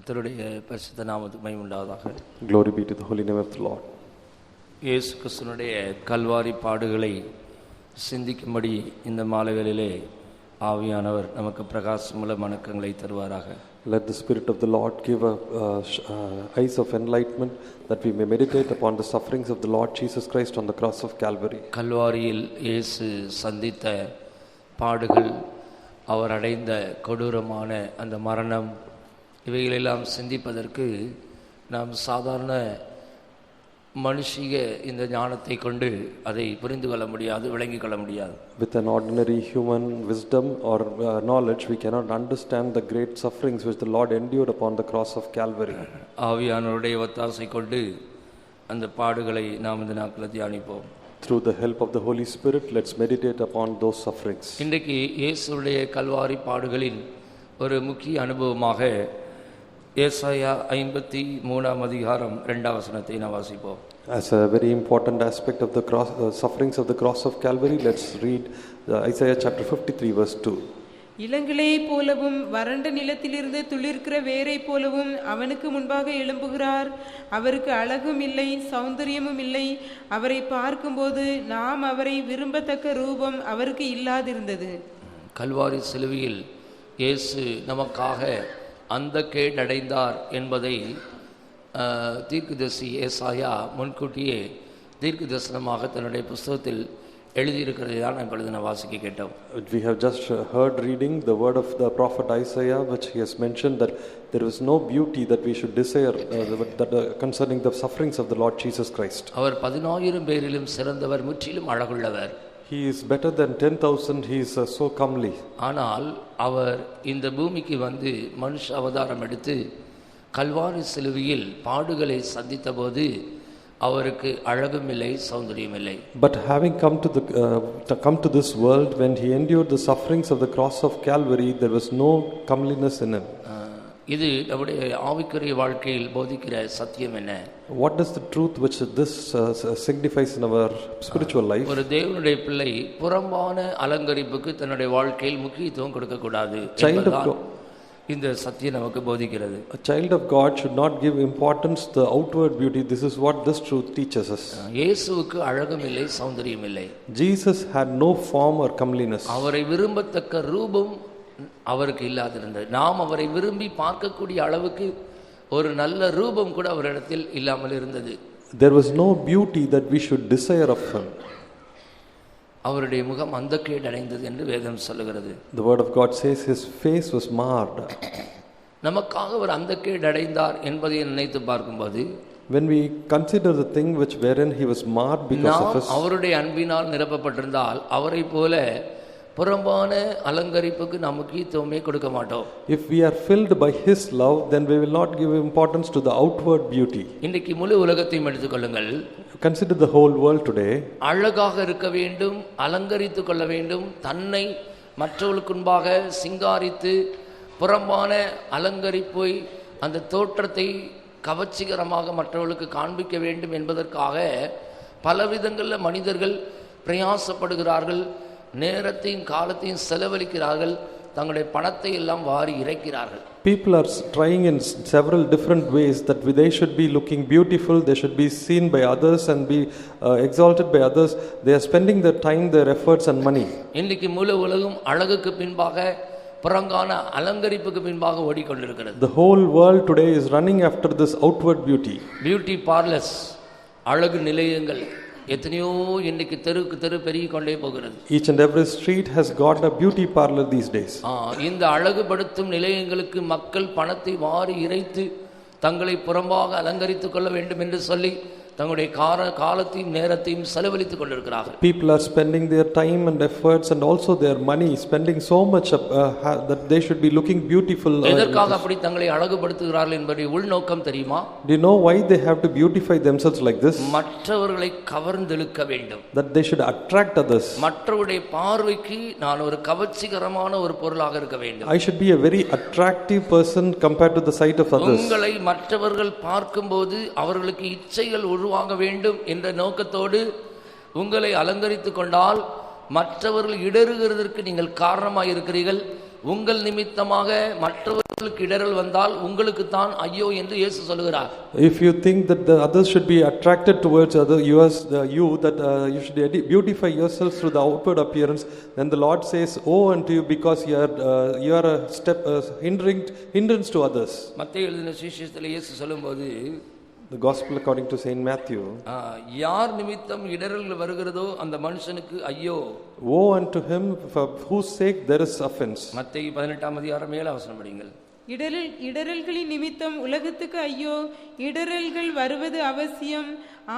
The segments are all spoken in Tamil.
கர்த்தருடைய பரிசுத்த நாமத்துக்கு மகிமை உண்டாவதாக. Glory be to the holy name of the Lord. இயேசு கிறிஸ்துவினுடைய கல்வாரி பாடுகளை சிந்திக்கும்படி இந்த மாலைகளிலே ஆவியானவர் நமக்கு பிரகாசமுள்ள மனக்கங்களை தருவாராக. Let the Spirit of the Lord give eyes of enlightenment that we may meditate upon the sufferings of the Lord Jesus Christ on the cross of Calvary. கல்வாரியில் இயேசு சந்தித்த பாடுகள், அவர் அடைந்த கொடூரமான அந்த மரணம், இவைகளெல்லாம் சிந்திப்பதற்கு நாம் சாதாரண மனுஷிக இந்த ஞானத்தை கொண்டு அதை புரிந்து கொள்ள முடியாது, விளங்கிக் கொள்ள முடியாது. With an ordinary human wisdom or knowledge, we cannot understand the great sufferings which the Lord endured upon the cross of Calvary. ஆவியானவருடைய ஒத்தாசை கொண்டு அந்த பாடுகளை நாம் இந்த நாட்களில் தியானிப்போம். Through the help of the Holy Spirit, let's meditate upon those sufferings. இன்றைக்கு இயேசுடைய கல்வாரி பாடுகளின் ஒரு முக்கிய அனுபவமாக ஏசாயா 53 அதிகாரம் 2 வசனத்தை நாம் வாசிப்போம். As a very important aspect of the cross, sufferings of the cross of Calvary, let's read Isaiah chapter 53 verse 2. இளங்கிளையைப் போலவும் வறண்ட நிலத்திலிருந்து துளிர்க்கிற வேரைப் போலவும் அவனுக்கு முன்பாக எழும்புகிறார். அவருக்கு அழகும் இல்லை, சௌந்தரியமும் இல்லை. அவரை பார்க்கும்போது நாம் அவரை விரும்பத்தக்க ரூபம் அவருக்கு இல்லாதிருந்தது. கல்வாரி சிலுவையில் இயேசு நமக்காக அந்த கேடடைந்தார் என்பதை தீர்க்கதரிசி ஏசாயா முன்கூட்டியே தீர்க்க தரிசனமாக தன்னுடைய புஸ்தகத்தில் எழுதியிருக்கிறதை தான் இப்பொழுது நான் வாசிக்க கேட்டோம். We have just heard reading the word of the prophet Isaiah, which he has mentioned that there is no beauty that we should desire concerning the sufferings of the Lord Jesus Christ. அவர் 10,000 பேரிலும் சிறந்தவர், முற்றிலும் அழகுள்ளவர். He is better than 10,000. He is so comely. ஆனால் அவர் இந்த பூமிக்கு வந்து மனுஷ அவதாரம் எடுத்து கல்வாரி சிலுவையில் பாடுகளை சந்தித்த போது அவருக்கு அழகும் இல்லை, சௌந்தரியம் இல்லை. But having come to this world, when he endured the sufferings of the cross of Calvary, there was no comeliness in him. இது நம்முடைய ஆவிக்குரிய வாழ்க்கையில் போதிக்கிற சத்தியம் என்ன? What is the truth which this signifies in our spiritual life? ஒரு தேவனுடைய பிள்ளை புறம்பான அலங்கரிப்புக்கு தன்னுடைய வாழ்க்கையில் முக்கியத்துவம் கொடுக்க கூடாது. இந்த சத்தியம் நமக்கு போதிக்கிறது. A child of God should not give importance to the outward beauty. This is what this truth teaches us. இயேசுவுக்கு அழகும் இல்லை, சௌந்தரியம் இல்லை. Jesus had no form or comeliness. அவரை விரும்பத்தக்க ரூபம் அவருக்கு இல்லாதிருந்தது. நாம் அவரை விரும்பி பார்க்கக்கூடிய அளவுக்கு ஒரு நல்ல ரூபம் கூட அவரிடத்தில் இல்லாமல் இருந்தது. There was no beauty that we should desire of him. அவருடைய முகம் அந்தக்கேடு அடைந்தது என்று வேதம் சொல்லுகிறது. The word of God says his face was marred. நமக்காக அவர் அந்தக்கேடு அடைந்தார் என்பதை நினைத்து பார்க்கும்போது, when we consider the thing which wherein he was marred because of us, அவருடைய அன்பினால் நிரப்பப்பட்டிருந்தால் அவரை போல புறம்பான அலங்கரிப்புக்கு நாம் முக்கியத்துவமே கொடுக்க மாட்டோம். If we are filled by his love, then we will not give importance to the outward beauty. இன்றைக்கு முழு உலகத்தையும் எடுத்துக்கொள்ளுங்கள். Consider the whole world today. அழகாக இருக்க வேண்டும், அலங்கரித்துக் கொள்ள வேண்டும், தன்னை மற்றவர்களுக்கு முன்பாக சிங்காரித்து புறம்பான அலங்கரிப்பை, அந்த தோற்றத்தை கவர்ச்சிகரமாக மற்றவர்களுக்கு காண்பிக்க வேண்டும் என்பதற்காக பலவிதங்களில் மனிதர்கள் பிரயாசப்படுகிறார்கள், நேரத்தையும் காலத்தையும் செலவழிக்கிறார்கள், தங்களுடைய பணத்தை எல்லாம் வாரி இறைக்கிறார்கள். People are trying in several different ways that they should be looking beautiful, they should be seen by others and be exalted by others. They are spending their time, their efforts and money. இன்றைக்கு முழு உலகம் அழகுக்கு பின்பாக, புறங்கான அலங்கரிப்புக்கு பின்பாக ஓடிக்கொண்டிருக்கிறது. The whole world today is running after this outward beauty. Beauty parlours, அழகு நிலையங்கள் எத்தனையோ இன்னைக்கு தெருக்கு தெரு பெருகி கொண்டே போகிறது. Each and every street has got a beauty parlor these days. இந்த அழகுபடுத்தும் நிலையங்களுக்கு மக்கள் பணத்தை வாரி இறைத்து தங்களை புறம்பாக அலங்கரித்துக் கொள்ள வேண்டும் என்று சொல்லி தங்களுடைய காலத்தையும் நேரத்தையும் செலவழித்துக் கொண்டிருக்கிறார்கள். People are spending their time and efforts and also their money, spending so much that they should be looking beautiful. எதற்காக அப்படி தங்களை அழகுபடுத்துகிறார்கள் என்பதை உள்நோக்கம் தெரியுமா? Do you know why they have to beautify themselves like this? மற்றவர்களை கவர்ந்தெழுக்க வேண்டும். That they should attract others. மற்றவருடைய பார்வைக்கு நான் ஒரு கவர்ச்சிகரமான ஒரு பொருளாக இருக்க வேண்டும். I should be a very attractive person compared to the sight of others. உங்களை மற்றவர்கள் பார்க்கும்போது அவர்களுக்கு இச்சைகள் உருவாக வேண்டும் என்ற நோக்கத்தோடு உங்களை அலங்கரித்துக் கொண்டால் மற்றவர்கள் இடறுகிறதற்கு நீங்கள் காரணமாக இருக்கிறீர்கள். உங்கள் நிமித்தமாக மற்றவர்கள் மற்றவர்களுக்கு இடரல் வந்தால் உங்களுக்கு தான் ஐயோ என்று இயேசு சொல்கிறார். If you think that the others should be attracted towards you that you should beautify yourself through the outward appearance, then the Lord says, "Oh unto you, because you are a step hindrance to others." மத்தேயு எழுதின சுவிசேஷத்தில் இயேசு சொல்லும்போது, The Gospel according to Saint Matthew, யார் நிமித்தம் இடரல்கள் வருகிறதோ அந்த மனுஷனுக்கு ஐயோ. Woe unto him for whose sake there is offense. மத்தேயு 18ஆம் அதிகாரம் 7ஆம் வசனம் படிங்கள். இடரல்களின் நிமித்தம் உலகத்துக்கு ஐயோ. இடரல்கள் வருவது அவசியம்,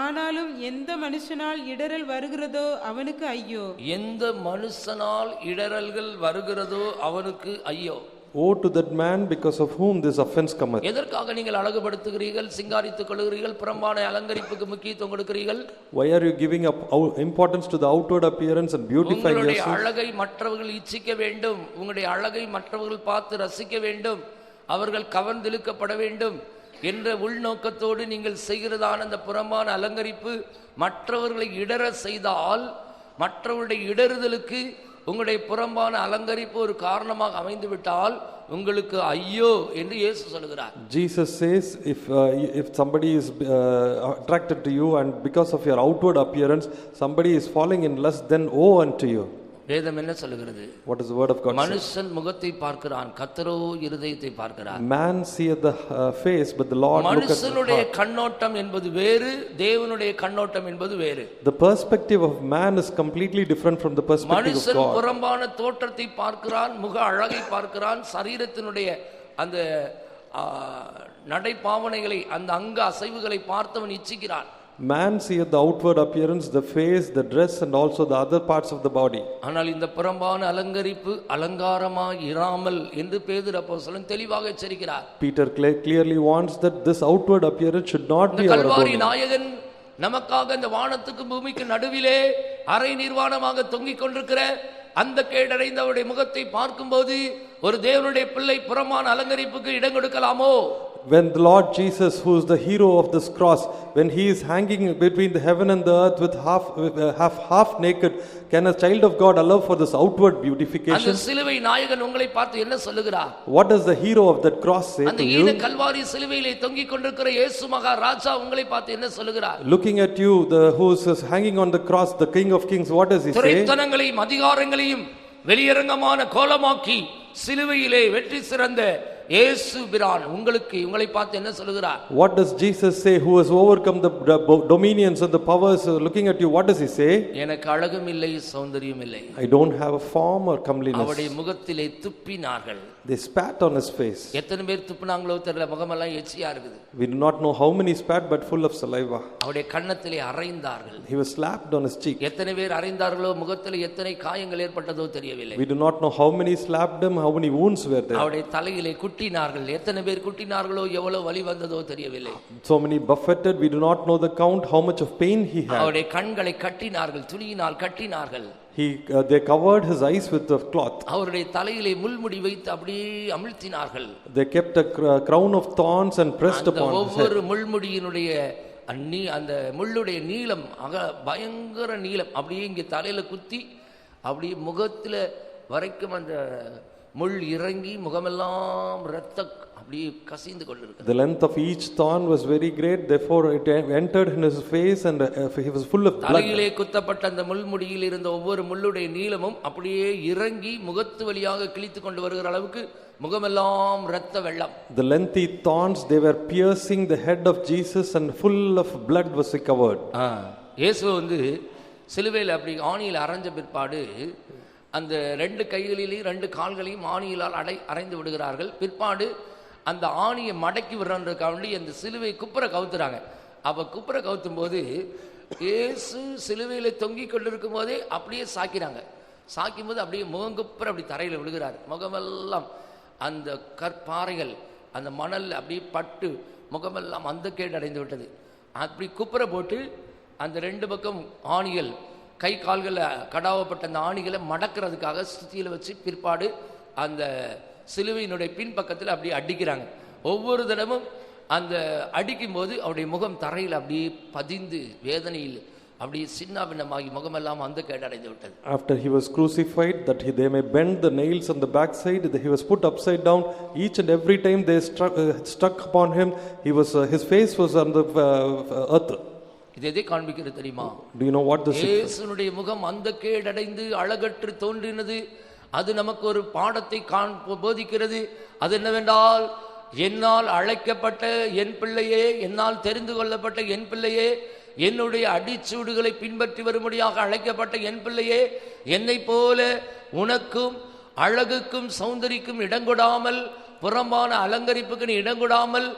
ஆனாலும் எந்த மனுஷனால் இடரல் வருகிறதோ அவனுக்கு ஐயோ. எந்த மனுஷனால் இடரல்கள் வருகிறதோ அவனுக்கு ஐயோ. Woe to that man because of whom this offense cometh. எதற்காக நீங்கள் அழகுபடுத்துகிறீர்கள், சிங்காரித்துக் கொள்கிறீர்கள், புறம்பான அலங்கரிப்புக்கு முக்கியத்துவம் கொடுக்கிறீர்கள்? Why are you giving up importance to the outward appearance and beautifying உங்களுடைய yourself? அழகை மற்றவர்கள் இச்சிக்க வேண்டும், உங்களுடைய அழகை மற்றவர்கள் பார்த்து ரசிக்க வேண்டும், அவர்கள் கவர்ந்திழுக்கப்பட வேண்டும் என்ற உள்நோக்கத்தோடு நீங்கள் செய்கிறதான அந்த புறம்பான அலங்கரிப்பு மற்றவர்களை இடர செய்தால், மற்றவருடைய இடறுதலுக்கு உங்களுடைய புறம்பான அலங்கரிப்பு ஒரு காரணமாக அமைந்து விட்டால் உங்களுக்கு ஐயோ என்று இயேசு சொல்கிறார். Jesus says, if somebody is attracted to you and because of your outward appearance somebody is falling in lust, then woe unto you. வேதம் என்ன சொல்கிறது? What is the word of God? மனுஷன் முகத்தை பார்க்கிறான், கர்த்தரோ இருதயத்தை பார்க்கிறார். Man seeth the face, but the Lord looketh at the heart. மனுஷனுடைய கண்ணோட்டம் என்பது வேறு, தேவனுடைய கண்ணோட்டம் என்பது வேறு. The perspective of man is completely different from the perspective of மனுஷன் God. புறம்பான தோற்றத்தை பார்க்கிறான், முக அழகை பார்க்கிறான், சரீரத்தினுடைய அந்த நடை பாவனைகளை, அந்த அங்க அசைவுகளை பார்த்தவன் இச்சிக்கிறான். Man seeth the outward appearance, the face, the dress and also the other parts of the body. ஆனால் இந்த புறம்பான அலங்கரிப்பு அலங்காரமாய் இராமல் என்று பேதுரு அப்போஸ்தலன் தெளிவாக எச்சரிக்கிறார். Peter clearly warns that this outward appearance should not be our Kalvari adornment. நாயகன் நமக்காக இந்த வானத்துக்கு பூமிக்கு நடுவிலே அரை நிர்வாணமாக தொங்கிக் கொண்டிருக்கிற அந்த கேடடைந்த அவருடைய முகத்தை பார்க்கும்போது ஒரு தேவனுடைய பிள்ளை புறமான அலங்கரிப்புக்கு இடம் கொடுக்கலாமோ? When the Lord Jesus, who is the hero of this cross, when he is hanging between the heaven and the earth with half naked, can a child of God allow for this outward beautification? அந்த சிலுவை நாயகன் உங்களை பார்த்து என்ன சொல்லுகிறார்? What does the hero of that cross say அந்த to ஈன you? கல்வாரி சிலுவையிலே தொங்கிக் கொண்டிருக்கிற இயேசு மகாராஜா உங்களை பார்த்து என்ன சொல்லுகிறார்? Looking at you, who is hanging on the cross, the King of Kings, what does he say? துரைத்தனங்களையும் அதிகாரங்களையும் வெளியரங்கமான கோலமாக்கி சிலுவையிலே வெற்றி சிறந்த இயேசு பிரான் உங்களை பார்த்து என்ன சொல்லுகிறார்? What does Jesus say, who has overcome the dominions and the powers? Looking at you, what does he say? எனக்கு அழகும் இல்லை, சௌந்தரியம் இல்லை. I don't have a form or comeliness. அவருடைய முகத்திலே துப்பினார்கள். They spat on his face. எத்தனை பேர் துப்பினாங்களோ தெரியல, முகமெல்லாம் எச்சியா இருக்குது. We do not know how many spat, but full of saliva. அவருடைய கன்னத்திலே அறைந்தார்கள். He was slapped on his cheek. எத்தனை பேர் அறைந்தார்களோ, முகத்திலே எத்தனை காயங்கள் ஏற்பட்டதோ தெரியவில்லை. We do not know how many slapped him, how many wounds were there. அவருடைய தலையிலே குட்டினார்கள். எத்தனை பேர் குட்டினார்களோ, எவ்வளவு வலி வந்ததோ தெரியவில்லை. So many buffeted, we do not know the count, how much of pain he had. அவருடைய கண்களை கட்டினார்கள், துணியினால் கட்டினார்கள். They covered his eyes with a cloth. அவருடைய தலையிலே முள்முடி வைத்து அப்படியே அமிழ்த்தினார்கள். They kept a crown of thorns and pressed upon his head. ஒவ்வொரு முள்முடியினுடைய அந்த முள்ளுடைய நீளம் பயங்கர நீளம், அப்படியே இங்கே தலையில குத்தி அப்படியே முகத்துல வரைக்கும் அந்த முள் இறங்கி முகமெல்லாம் இரத்த அப்படியே கசிந்து கொண்டிருக்கு. The length of each thorn was very great, therefore it entered in his face and he was full of blood. தலையிலே குத்தப்பட்ட அந்த முள்முடியில் இருந்த ஒவ்வொரு முள்ளுடைய நீளமும் அப்படியே இறங்கி முகத்து வழியாக கிழித்து கொண்டு வருகிற அளவுக்கு முகமெல்லாம் இரத்த வெள்ளம். The lengthy thorns, they were piercing the head of Jesus and full of blood was covered. இயேசு சிலுவையில் அப்படி ஆணியில் அரைஞ்ச பிற்பாடு அந்த ரெண்டு கைகளிலேயும் ரெண்டு கால்களையும் ஆணியிலால் அரைந்து விடுகிறார்கள். பிற்பாடு அந்த ஆணியை மடக்கி விடுறதுக்காண்டி அந்த சிலுவை குப்புற கவுத்துறாங்க. அப்போ குப்புற கவுத்தும் போது இயேசு சிலுவையில் தொங்கி கொண்டிருக்கும் போதே அப்படியே சாக்கிறாங்க. சாக்கும் போது அப்படியே முகங்குப்புற அப்படி தரையில் விழுகிறார். முகமெல்லாம் அந்த கற்பாறைகள் அந்த மணல் அப்படியே பட்டு முகமெல்லாம் அந்த கேடு அடைந்து விட்டது. அப்படி குப்புற போட்டு அந்த ரெண்டு பக்கம் ஆணிகள், கை கால்களை கடாவப்பட்ட அந்த ஆணிகளை மடக்கிறதுக்காக சுத்தியில் வச்சு பிற்பாடு அந்த சிலுவையினுடைய பின்பக்கத்தில் அப்படியே அடிக்கிறாங்க. ஒவ்வொரு தடவும் அந்த அடிக்கும் போது அவருடைய முகம் தரையில் அப்படியே பதிந்து வேதனையில் அப்படி சின்ன பின்னமாகி முகமெல்லாம் அந்த கேடடைந்து விட்டது. After he was crucified, that they may bend the nails on the backside, he was put upside down. Each and every time they struck upon him, his face was on the earth. இது எதை காண்பிக்கிறது தெரியுமா? Do you know what this is? இயேசுனுடைய முகம் அந்த கேடடைந்து அழகற்று தோன்றினது. அது நமக்கு ஒரு பாடத்தை போதிக்கிறது. அது என்னவென்றால், என்னால் அழைக்கப்பட்ட என் பிள்ளையே, என்னால் தெரிந்து கொள்ளப்பட்ட என் பிள்ளையே, என்னுடைய அடிச்சூடுகளை பின்பற்றி வரும்படியாக அழைக்கப்பட்ட என் பிள்ளையே, என்னை போல உனக்கும் அழகுக்கும் சௌந்தரிக்கும் இடங்கொடாமல், புறம்பான அலங்கரிப்புக்கு நீ இடங்கொடாமல்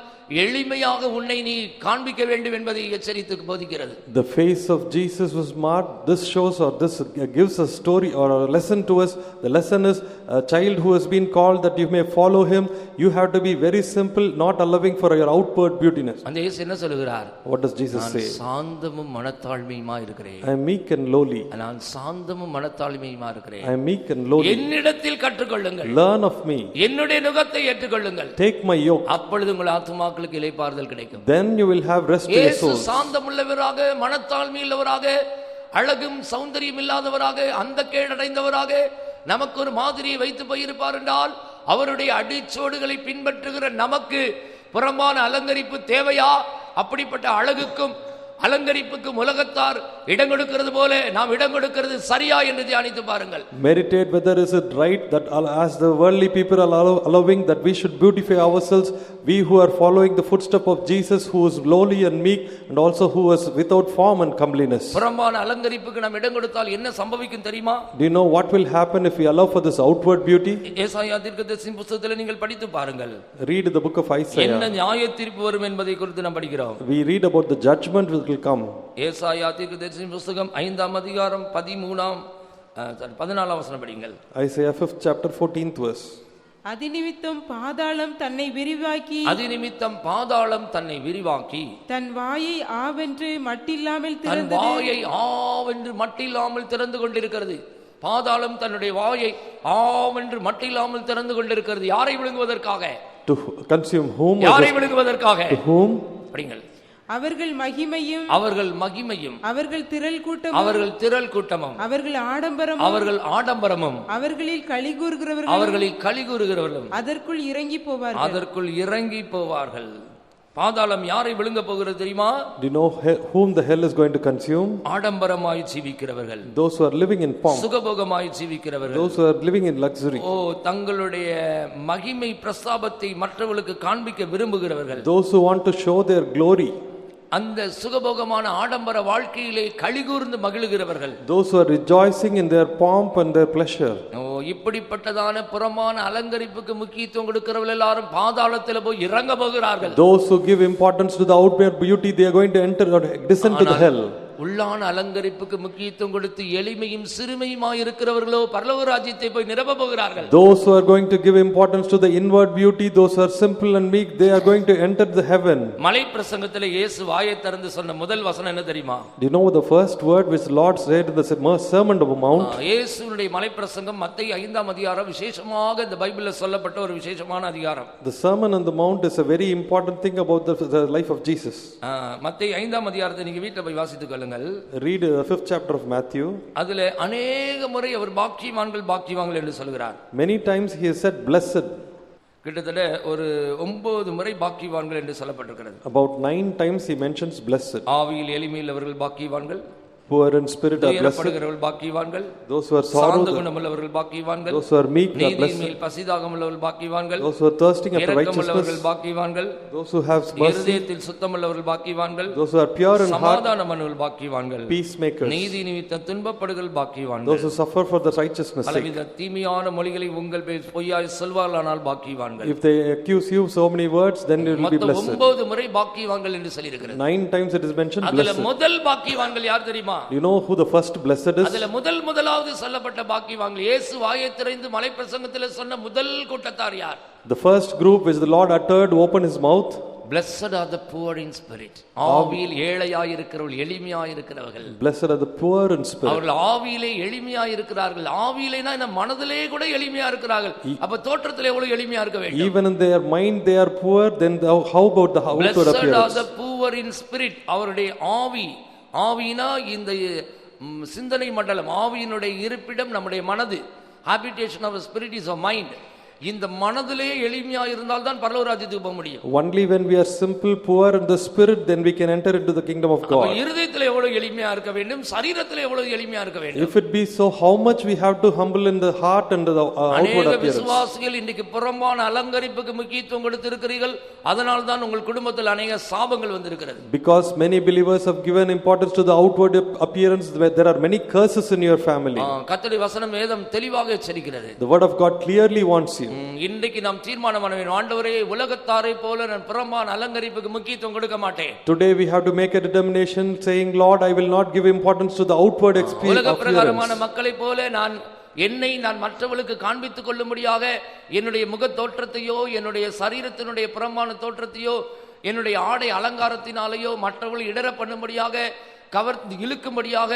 எளிமையாக உன்னை நீ காண்பிக்க வேண்டும் என்பதை எச்சரித்து போதிக்கிறது. The face of Jesus was marked. This shows, or this gives a story or a lesson to us. The lesson is, a child who has been called that you may follow him, you have to be very simple, not allowing for your outward beautiness. அந்த இயேசு என்ன சொல்கிறார்? What does Jesus say? சாந்தமும் மனத்தாழ்மையுமா இருக்கிறேன். I am meek and lowly. நான் சாந்தமும் மனத்தாழ்மையுமா இருக்கிறேன். I am meek and lowly. என்னிடத்தில் கற்றுக்கொள்ளுங்கள். Learn of me. என்னுடைய நுகத்தை ஏற்றுக்கொள்ளுங்கள். Take my yoke. அப்பொழுது உங்கள் ஆத்துமாக்களுக்கு இளைப்பாறுதல் கிடைக்கும். Then you will have rest in your soul. இயேசு சாந்தமுள்ளவராக, மனத்தாழ்மையுள்ளவராக, அழகும் சௌந்தரியம் இல்லாதவராக, அந்த கேடடைந்தவராக நமக்கு ஒரு மாதிரியை வைத்து போயிருப்பார் என்றால், அவருடைய அடிச்சோடுகளை பின்பற்றுகிற நமக்கு புறம்பான அலங்கரிப்பு தேவையா? அப்படிப்பட்ட அழகுக்கும் அலங்கரிப்புக்கும் உலகத்தார் இடம் கொடுக்கிறது போல நாம் இடம் கொடுக்கிறது சரியா என்று தியானித்து பாருங்கள். Meditate whether is it right that as the worldly people are allowing that we should beautify ourselves, we who are following the footstep of Jesus, who is lowly and meek, and also who is without form and comeliness. புறம்பான அலங்கரிப்புக்கு நாம் இடம் கொடுத்தால் என்ன சம்பவிக்கும் தெரியுமா? Do you know what will happen if we allow for this outward beauty? ஏசாயா தீர்க்கதரிசி புத்தகத்தில் நீங்கள் படித்து பாருங்கள். Read the book of Isaiah. என்ன நியாய தீர்ப்பு வரும் என்பதை குறித்து நாம் படிக்கிறோம். We read about the judgment which will come. ஏசாயா தீர்க்கதரிசி புத்தகம் 5ஆம் அதிகாரம் 14ஆம் வசனம் படிங்கள். Isaiah 5th chapter 14th verse. அதிநிமித்தம் பாதாளம் தன்னை விரிவாக்கி, அதிநிமித்தம் பாதாளம் தன்னை விரிவாக்கி, தன் வாயை ஆவென்று மட்டில்லாமல் தன் திறந்தது. வாயை ஆவென்று மட்டில்லாமல் திறந்து கொண்டிருக்கிறது. பாதாளம் தன்னுடைய வாயை ஆவென்று மட்டில்லாமல் திறந்து கொண்டிருக்கிறது. யாரை விழுங்குவதற்காக? To consume whom? யாரை விழுங்குவதற்காக? To whom? படிங்கள். அவர்கள் மகிமையும், அவர்கள் மகிமையும், அவர்கள் திரள் கூட்டமும், அவர்கள் திரள் கூட்டமும், அவர்கள் ஆடம்பரமும், அவர்கள் ஆடம்பரமும், அவர்களில் களிகூறுகிறவர்கள், அவர்களில் களிகூறுகிறவர்களும் அதற்குள் இறங்கி போவார்கள். அதற்குள் இறங்கி போவார்கள். பாதாளம் யாரை விழுங்க போகிறது தெரியுமா? Do you know whom the hell is going to consume? ஆடம்பரமாய் ஜீவிக்கிறவர்கள், Those who are living in pomp, சுகபோகமாய் ஜீவிக்கிறவர்கள், those who are living in luxury, தங்களுடைய மகிமை பிரஸ்தாபத்தை மற்றவர்களுக்கு காண்பிக்க விரும்புகிறவர்கள், those who want to show their glory, அந்த சுகபோகமான ஆடம்பர வாழ்க்கையிலே களிகூர்ந்து மகிழுகிறவர்கள், those who are rejoicing in their pomp and their pleasure. இப்படிப்பட்டதான புறமான அலங்கரிப்புக்கு முக்கியத்துவம் கொடுக்கிறவர்கள் எல்லாரும் பாதாளத்தில் போய் இறங்க போகிறார்கள். Those who give importance to the outward beauty, they are going to enter or descend to the hell. உள்ளான அலங்கரிப்புக்கு முக்கியத்துவம் கொடுத்து எளிமையும் சிறுமையுமாய் இருக்கிறவர்களோ பரலோக ராஜ்யத்தை போய் நிரப்ப போகிறார்கள். Those who are going to give importance to the inward beauty, those who are simple and meek, they are going to enter the heaven. மலை பிரசங்கத்தில் இயேசு வாயை திறந்து சொன்ன முதல் வசனம் என்ன தெரியுமா? Do you know the first word which the Lord said in the Sermon on the Mount? இயேசுவுடைய மலை பிரசங்கம் மத்தேயு 5ஆம் அதிகாரம் விசேஷமாக இந்த பைபிள்ல சொல்லப்பட்ட ஒரு விசேஷமான அதிகாரம். The Sermon on the Mount is a very important thing about the life of Jesus. மத்தேயு 5ஆம் அதிகாரத்தை நீங்க வீட்ல போய் வாசித்துக் கொள்ளுங்கள். Read the 5th chapter of Matthew. அதிலே अनेक முறை அவர் பாக்கியவான்கள் என்று சொல்கிறார். Many times he has said blessed. கிட்டத்தட்ட ஒரு 9 முறை பாக்கியவான்கள் என்று சொல்லப்பட்டிருக்கிறது. About 9 times he mentions blessed. ஆவியில் எளிமையுள்ளவர்கள் பாக்கியவான்கள், who are in spirit are blessed. பாக்கியவான்கள், those who are sorrow, பாக்கியவான்கள், those who are meek are blessed. நீதியின் பசிதாகமுள்ளவர்கள் பாக்கியவான்கள், those who are thirsting after righteousness, பாக்கியவான்கள், those who have mercy, இருதயத்தில் சுத்தமுள்ளவர்கள் பாக்கியவான்கள், those who are pure in heart, சமாதானமானவர்கள் பாக்கியவான்கள், peacemakers, நீதி நிமித்தம் துன்பப்படுகள் பாக்கியவான்கள், those who suffer for the righteousness sake. பலவித தீமையான மொழிகளை உங்கள் பேர் பொய்யாய் சொல்வார்களானால் பாக்கியவான்கள். If they accuse you so many words, then you will be blessed. 9 முறை பாக்கியவான்கள் என்று சொல்லி இருக்கிறது. 9 times it is mentioned அதுல blessed. முதல் பாக்கியவான்கள் யார் தெரியுமா? You know who the first blessed is? அதுல முதலாவது சொல்லப்பட்ட பாக்கியவான்கள் இயேசு வாயை திறந்து மலை பிரசங்கத்தில் சொன்ன முதல் கூட்டத்தார் யார்? The first group which the Lord uttered, open his mouth. Blessed are the poor in spirit. ஆவியில் ஏழையாய் இருக்கிறவர்கள், எளிமையாய் இருக்கிறவர்கள். Blessed are the poor in spirit. அவர்கள் ஆவியிலே எளிமையாய் இருக்கிறார்கள். ஆவியிலேனா இந்த மனதிலே கூட எளிமையா இருக்கிறார்கள். அப்ப தோற்றத்திலே எவ்வளவு எளிமையா இருக்க வேண்டும்? Even in their mind they are poor, then how about the outward appearance? Blessed are the poor in spirit. அவருடைய ஆவி ஆவியினா இந்த சிந்தனை மண்டலம், ஆவியினுடைய இருப்பிடம் நம்முடைய மனது. habitation of spirit is of mind. இந்த மனதிலே எளிமையா இருந்தால் தான் பரலோக ராஜ்யத்துக்கு போக முடியும். Only when we are simple, poor in the spirit, then we can enter into the kingdom of God. இருதயத்திலே எவ்வளவு எளிமையா இருக்க வேண்டும், சரீரத்திலே எவ்வளவு எளிமையா இருக்க வேண்டும். If it be so, how much we have to humble in the heart and the outward appearance. விசுவாசிகள் இன்னைக்கு புறம்பான அலங்கரிப்புக்கு முக்கியத்துவம் கொடுத்திருக்கிறீர்கள். அதனால் தான் உங்கள் குடும்பத்தில் அநேக சாபங்கள் வந்திருக்கிறது. Because many believers have given importance to the outward appearance, there are many curses in your family. கர்த்தருடைய வசனம் வேதம் தெளிவாக எச்சரிக்கிறது. The word of God clearly warns you. இன்றைக்கு நாம் தீர்மானம் பண்ண வேண்டும், ஆண்டவரே உலகத்தாரை போல நான் புறம்பான அலங்கரிப்புக்கு முக்கியத்துவம் கொடுக்க மாட்டேன். Today we have to make a determination saying, Lord, I will not give importance to the outward appearance. உலக பிரகாரமான மக்களை போல என்னை நான் மற்றவர்களுக்கு காண்பித்துக் கொள்ளும்படியாக என்னுடைய முக தோற்றத்தையோ என்னுடைய சரீரத்தினுடைய புறம்பான தோற்றத்தையோ என்னுடைய ஆடை அலங்காரத்தினாலேயோ மற்றவர்கள் இடர பண்ணும்படியாக கவர்ந்து இழுக்கும்படியாக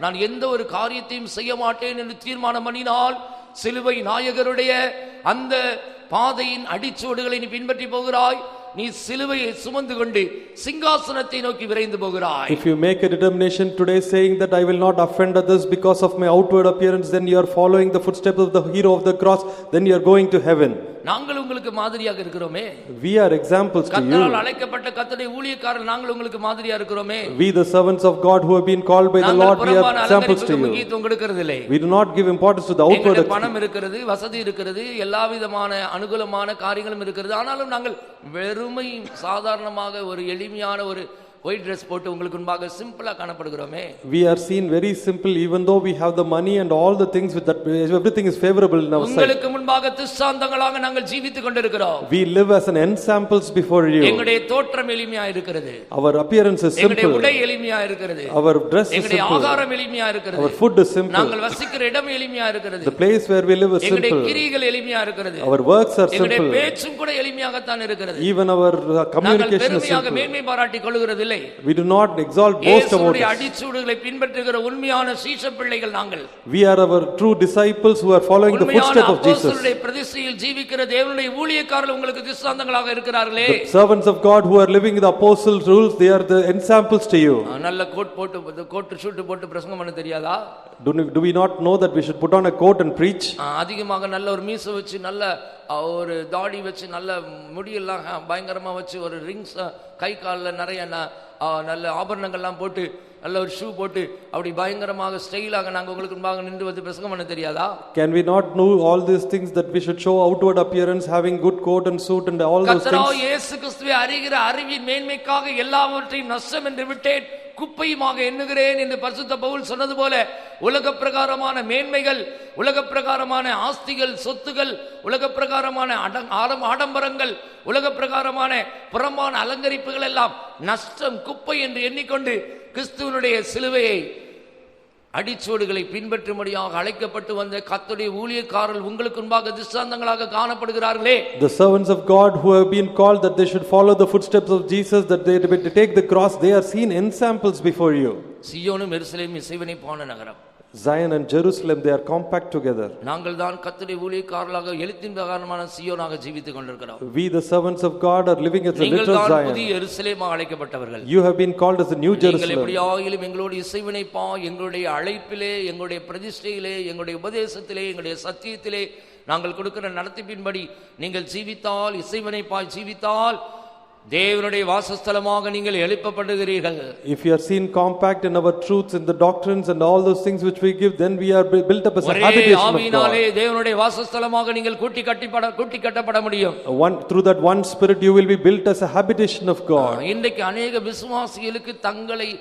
நான் எந்த ஒரு காரியத்தையும் செய்ய மாட்டேன் என்று தீர்மானம் பண்ணினால் சிலுவை நாயகருடைய அந்த பாதையின் அடிச்சுவடுகளை நீ பின்பற்றி போகிறாய். நீ சிலுவையை சுமந்து கொண்டு சிங்காசனத்தை நோக்கி விரைந்து போகிறாய். If you make a determination today saying that I will not offend others because of my outward appearance, then you are following the footsteps of the hero of the cross, then you are going to heaven. நாங்கள் உங்களுக்கு மாதிரியாக இருக்கிறோமே. We are examples to you. கர்த்தரால் அழைக்கப்பட்ட கர்த்தருடைய ஊழியக்காரர் நாங்கள் உங்களுக்கு மாதிரியா இருக்கிறோமே. We the servants of God who have been called by the Lord, we are examples to you. முக்கியத்துவம் கொடுக்கிறதில்லை. We do not give importance to the outward appearance. பணம் இருக்கிறது, வசதி இருக்கிறது, எல்லாவிதமான அனுகூலமான காரியங்களும் இருக்கிறது. ஆனாலும் நாங்கள் வெறுமை சாதாரணமாக ஒரு எளிமையான ஒரு ஒயிட் ட்ரெஸ் போட்டு உங்களுக்கு முன்பாக சிம்பிளா காணப்படுகிறோமே. We are seen very simple even though we have the money and all the things with that, everything is favorable in our sight. உங்களுக்கு முன்பாக திஷ்டாந்தங்களாக நாங்கள் ஜீவித்துக் கொண்டிருக்கிறோம். We live as an ensamples before you. எங்களுடைய தோற்றம் எளிமையா இருக்கிறது. Our appearance is simple. எங்களுடைய உடை எளிமையா இருக்கிறது. Our dress is simple. எங்களுடைய ஆகாரம் எளிமையா இருக்கிறது. Our food is simple. நாங்கள் வசிக்கிற இடம் எளிமையா இருக்கிறது. The place where we live is simple. எங்களுடைய கிரியைகள் எளிமையா இருக்கிறது. Our works are simple. எங்களுடைய பேச்சும் கூட எளிமையாக தான் இருக்கிறது. Even our communication is simple. மேன்மை பாராட்டி கொள்கிறதில்லை. We do not exalt, boast about it. அடிச்சுவடுகளை பின்பற்றுகிற உண்மையான சீஷ பிள்ளைகள் நாங்கள். We are our true disciples who are following the footsteps of Jesus. அப்போஸ்தலருடைய பிரதிஷ்டையில் ஜீவிக்கிற தேவனுடைய ஊழியக்காரர்கள் உங்களுக்கு திஷ்டாந்தங்களாக இருக்கிறார்களே. The servants of God who are living the apostles' rules, they are the ensamples to you. நல்ல கோட் ஷூட் போட்டு பிரசங்கம் பண்ண தெரியாதா? Do we not know that we should put on a coat and preach? அதிகமாக நல்ல ஒரு மீசை வச்சு நல்ல ஒரு தாடி வச்சு நல்ல முடியெல்லாம் பயங்கரமா வச்சு ஒரு ரிங்ஸ் கை காலில் நிறைய நல்ல ஆபரணங்கள்லாம் போட்டு நல்ல ஒரு ஷூ போட்டு அப்படி பயங்கரமாக ஸ்டைலாக நாங்கள் உங்களுக்கு முன்பாக நின்று வந்து பிரசங்கம் பண்ண தெரியாதா? Can we not know all these things that we should show outward appearance, having good coat and suit and all those things? கர்த்தராகிய இயேசு கிறிஸ்துவை அறிகிற அறிவின் மேன்மைக்காக எல்லாவற்றையும் நஷ்டம் என்று விட்டேன், குப்பையுமாக எண்ணுகிறேன் என்று பரிசுத்த பவுல் சொன்னது போல உலக பிரகாரமான மேன்மைகள், உலக பிரகாரமான ஆஸ்திகள், சொத்துகள், உலக பிரகாரமான ஆடம்பரங்கள், உலக பிரகாரமான புறம்பான அலங்கரிப்புகள் எல்லாம் நஷ்டம், குப்பை என்று எண்ணிக்கொண்டு கிறிஸ்துவனுடைய சிலுவையை அடிச்சுவடுகளை பின்பற்றும்படியாக அழைக்கப்பட்டு வந்த கர்த்தருடைய ஊழியக்காரர்கள் உங்களுக்கு முன்பாக திஷ்டாந்தங்களாக காணப்படுகிறார்களே. The servants of God who have been called that they should follow the footsteps of Jesus, that they take the cross, they are seen ensamples before you. சீயோனும் எருசலேமும் இசைவனைப்பான நகரம். Zion and Jerusalem, they are compact together. நாங்கள் தான் கர்த்தருடைய ஊழியக்காரர்களாக எழுத்தின் பிரகாரமான சீயோனாக ஜீவித்துக் கொண்டிருக்கிறோம். We the servants of God are living as the little Zion. புதிய எருசலேமாக அழைக்கப்பட்டவர்கள். You have been called as the new Jerusalem. நீங்கள் எப்படியாயிலும் எங்களோடு இசைவினைப்பா, எங்களுடைய அழைப்பிலே, எங்களுடைய பிரதிஷ்டையிலே, எங்களுடைய உபதேசத்திலே, எங்களுடைய சத்தியத்திலே நாங்கள் கொடுக்கிற நடத்திப்பின்படி நீங்கள் ஜீவித்தால், இசைவினைப்பாய் ஜீவித்தால் தேவனுடைய வாசஸ்தலமாக நீங்கள் எழுப்பப்படுகிறீர்கள். If you are seen compact in our truths, in the doctrines and all those things which we give, then we are built up as a habitation of God. ஆவியினாலே தேவனுடைய வாசஸ்தலமாக நீங்கள் கூட்டி கட்டப்பட முடியும். Through that one spirit you will be built as a habitation of God. இன்றைக்கு अनेक விசுவாசிகளுக்கு தங்களை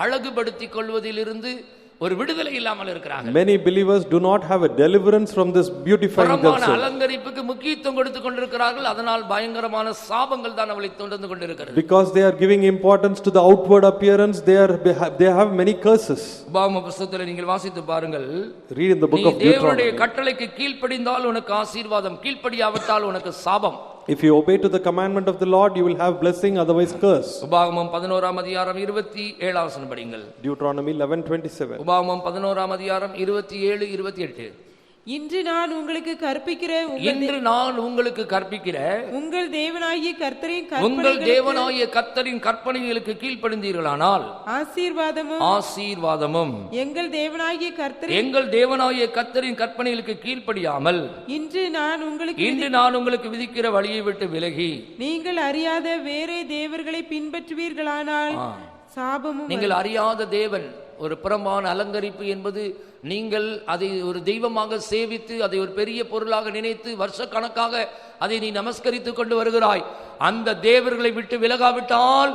அழகுபடுத்திக் கொள்வதிலிருந்து ஒரு விடுதலை இல்லாமல் இருக்கிறார்கள். Many believers do not have a deliverance from this beautifying themselves. அலங்கரிப்புக்கு முக்கியத்துவம் கொடுத்து கொண்டிருக்கிறார்கள். அதனால் பயங்கரமான சாபங்கள் தான் அவளை தொடர்ந்து கொண்டிருக்கிறது. Because they are giving importance to the outward appearance, they have many curses. உபாகம புத்தகத்தில் நீங்கள் வாசித்து பாருங்கள். Read in the book of Deuteronomy. தேவனுடைய கட்டளைக்கு கீழ்ப்படிந்தால் உனக்கு ஆசீர்வாதம், கீழ்ப்படியாவிட்டால் உனக்கு சாபம். If you obey to the commandment of the Lord, you will have blessing, otherwise curse. உபாகமம் 11ஆம் அதிகாரம் 27 வசனம் படிங்கள். Deuteronomy 11:27. உபாகமம் 11ஆம் அதிகாரம் 27 28. இன்று நான் உங்களுக்கு கற்பிக்கிற இன்று நான் உங்களுக்கு கற்பிக்கிற உங்கள் தேவனாகிய கர்த்தரின் கற்பனைகளுக்கு கீழ்ப்படிந்தீர்களானால் ஆசீர்வாதமும் எங்கள் தேவனாகிய கர்த்தரின் கற்பனைகளுக்கு கீழ்ப்படியாமல் இன்று நான் உங்களுக்கு விதிக்கிற வழியை விட்டு விலகி நீங்கள் அறியாத வேறே தேவர்களை பின்பற்றுவீர்களானால் சாபமும். நீங்கள் அறியாத தேவன், ஒரு புறம்பான அலங்கரிப்பு என்பது நீங்கள் அதை ஒரு தெய்வமாக சேவித்து அதை ஒரு பெரிய பொருளாக நினைத்து வருஷ கணக்காக அதை நீ நமஸ்கரித்து கொண்டு வருகிறாய். அந்த தேவர்களை விட்டு விலகாவிட்டால்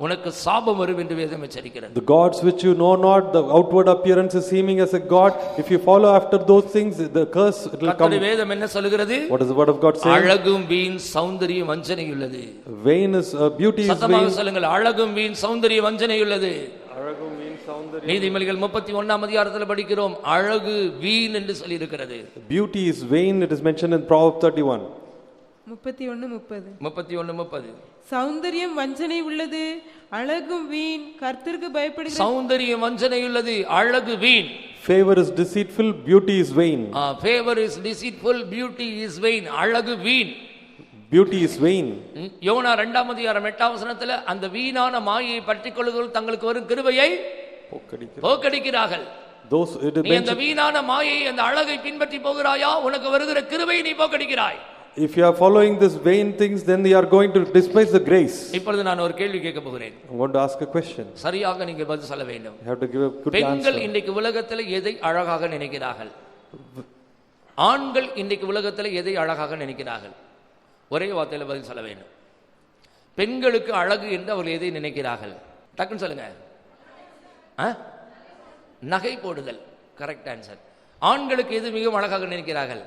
உனக்கு சாபம் வரும் என்று வேதம் எச்சரிக்கிறது. The gods which you know not, the outward appearance is seeming as a god, if you follow after those things, the curse it will come. வேதம் என்ன சொல்கிறது? What does the word of God say? அழகும் வீண் சௌந்தரியம் வஞ்சனை உள்ளது. Vain is beauty is vain. சத்தமாக சொல்லுங்கள், அழகும் வீண் சௌந்தரியம் வஞ்சனை உள்ளது. நீதிமொழிகள் 31ஆம் அதிகாரத்தில் படிக்கிறோம், அழகு வீண் என்று சொல்லி இருக்கிறது. Beauty is vain, it is mentioned in Proverbs 31. 31:30 சௌந்தரியம் வஞ்சனை உள்ளது, அழகும் வீண், கர்த்தருக்கு பயப்படுகிற. சௌந்தரியம் வஞ்சனை உள்ளது, அழகு வீண். Favor is deceitful, beauty is vain. Favor is deceitful, beauty is vain. அழகு வீண், beauty is vain. யோனா 2ஆம் அதிகாரம் 8ஆம் வசனத்தில் அந்த வீணான மாயையை பற்றிக் கொள்ளுதல் தங்களுக்கு வரும் கிருபையை போக்கடிக்கிறார்கள். நீ அந்த வீணான மாயையை அந்த அழகை பின்பற்றி போகிறாயா, உனக்கு வருகிற கிருபையை நீ போக்கடிக்கிறாய். If you are following this vain things, then you are going to despise the grace. இப்பொழுது நான் ஒரு கேள்வி கேட்க போகிறேன். I want to ask a question. சரியாக நீங்கள் பதில் சொல்ல வேண்டும். You have to give a good answer. பெண்கள் இன்றைக்கு உலகத்தில் எதை அழகாக நினைக்கிறார்கள்? ஆண்கள் இன்றைக்கு உலகத்தில் எதை அழகாக நினைக்கிறார்கள்? ஒரே வார்த்தையில் பதில் சொல்ல வேண்டும். பெண்களுக்கு அழகு என்று அவர்கள் எதை நினைக்கிறார்கள்? டக்குன்னு சொல்லுங்க. நகை போடுதல், கரெக்ட் ஆன்சர். ஆண்களுக்கு எது மிகவும் அழகாக நினைக்கிறார்கள்?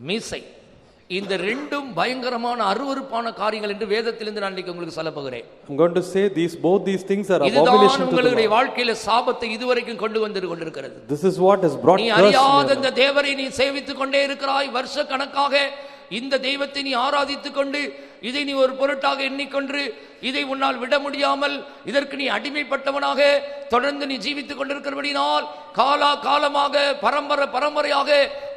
மீசை. இந்த ரெண்டும் பயங்கரமான அருவருப்பான காரியங்கள் என்று வேதத்திலிருந்து நான் உங்களுக்கு சொல்ல போகிறேன். I'm going to say both these things are abomination to உங்களுடைய வாழ்க்கையில சாபத்தை இதுவரைக்கும் கொண்டு வந்து கொண்டிருக்கிறது. This is what has brought curse. நீ அறியாத இந்த தேவரை நீ சேவித்துக் கொண்டே இருக்கிறாய். வருஷ கணக்காக இந்த தெய்வத்தை நீ ஆராதித்துக் கொண்டு இதை நீ ஒரு பொருட்டாக எண்ணிக்கொண்டு இதை உன்னால் விட முடியாமல் இதற்கு நீ அடிமைப்பட்டவனாக தொடர்ந்து நீ ஜீவித்துக் கொண்டிருக்கிறபடினால் காலமாக பரம்பரையாக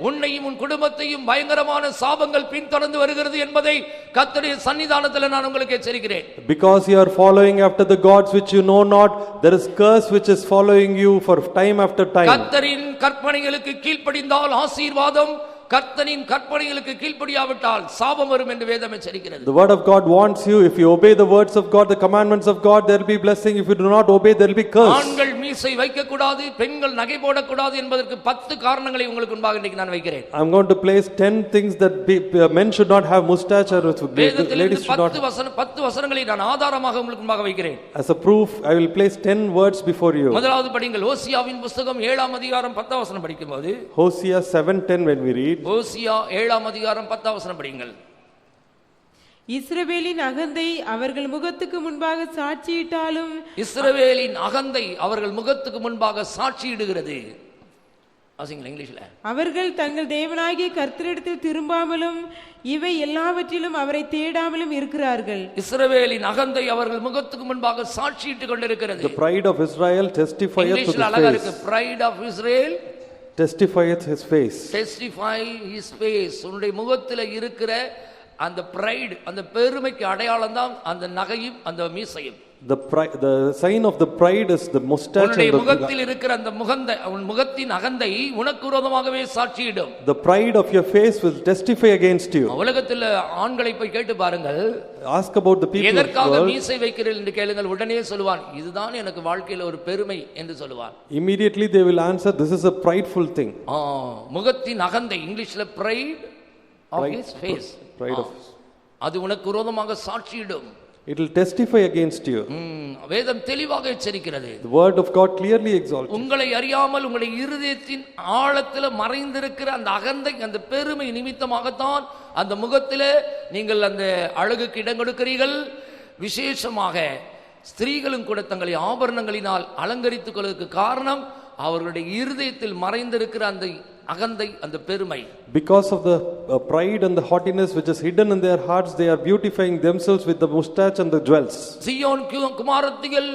உன்னையும் உன் குடும்பத்தையும் பயங்கரமான சாபங்கள் பின்தொடர்ந்து வருகிறது என்பதை கர்த்தருடைய சன்னிதானத்தில் நான் உங்களுக்கு எச்சரிக்கிறேன். Because you are following after the gods which you know not, there is curse which is following you for time after time. கர்த்தரின் கற்பனைகளுக்கு கீழ்ப்படிந்தால் ஆசீர்வாதம், கர்த்தரின் கற்பனைகளுக்கு கீழ்ப்படியாவிட்டால் சாபம் வரும் என்று வேதம் எச்சரிக்கிறது. The word of God warns you, if you obey the words of God, the commandments of God, there will be blessing. If you do not obey, there will be curse. ஆண்கள் மீசை வைக்க கூடாது, பெண்கள் நகை போட கூடாது என்பதற்கு 10 காரணங்களை உங்களுக்கு முன்பாக இன்னைக்கு நான் வைக்கிறேன். I am going to place 10 things that men should not have mustache or ladies should not. 10 வசனங்களை நான் ஆதாரமாக உங்களுக்கு முன்பாக வைக்கிறேன். As a proof, I will place 10 words before you. முதலாவது படிங்கள், ஓசியாவின் புத்தகம் 7ஆம் அதிகாரம் 10ஆம் வசனம் படிக்கும்போது, Hosea 7:10 when we read, ஓசியா 7ஆம் அதிகாரம் 10ஆம் வசனம் படிங்கள். இஸ்ரவேலின் அகந்தை அவர்கள் முகத்துக்கு முன்பாக சாட்சியிட்டாலும், இஸ்ரவேலின் அகந்தை அவர்கள் முகத்துக்கு முன்பாக சாட்சியிடுகிறது. வாசிங்களா இங்கிலீஷ்ல. அவர்கள் தங்கள் தேவனாகிய கர்த்தரிடத்தில் திரும்பாமலும் இவை எல்லாவற்றிலும் அவரை தேடாமலும் இருக்கிறார்கள். இஸ்ரவேலின் அகந்தை அவர்கள் முகத்துக்கு முன்பாக சாட்சியிட்டுக் கொண்டிருக்கிறது. The pride of Israel testifieth to his face. Pride of Israel testifieth his face. Testify his face. உன்னுடைய முகத்தில் இருக்கிற அந்த pride, அந்த பெருமைக்கு அடையாளம் தான் அந்த நகையும் அந்த மீசையும். The sign of the pride is the mustache. உன்னுடைய முகத்தில் இருக்கிற அந்த முகத்தின் அகந்தை உனக்கு விரோதமாகவே சாட்சியிடும். The pride of your face will testify against you. உலகத்தில் ஆண்களை போய் கேட்டு பாருங்கள். Ask about the people. எதற்காக மீசை வைக்கிறீர்கள் என்று கேளுங்கள், உடனே சொல்வான், இதுதான் எனக்கு வாழ்க்கையில் ஒரு பெருமை என்று சொல்வான். Immediately they will answer, this is a prideful thing. முகத்தின் அகந்தை, இங்கிலீஷ்ல pride of his face. Pride of. அது உனக்கு விரோதமாக சாட்சியிடும். It will testify against you. வேதம் தெளிவாக எச்சரிக்கிறது. The word of God clearly exalts. உங்களை அறியாமல் உங்களுடைய இருதயத்தின் ஆழத்தில் மறைந்திருக்கிற அந்த அகந்தை, அந்த பெருமை நிமித்தமாகத்தான் அந்த முகத்திலே நீங்கள் அந்த அழகுக்கு இடம் கொடுக்கிறீர்கள். விசேஷமாக ஸ்திரீகளும் கூட தங்களை ஆபரணங்களினால் அலங்கரித்துக் கொள்வதற்கு காரணம் அவர்களுடைய இருதயத்தில் மறைந்திருக்கிற அந்த அகந்தை, அந்த பெருமை. Because of the pride and the haughtiness which is hidden in their hearts, they are beautifying themselves with the mustache and the jewels. சீயோன் குமாரத்திகள்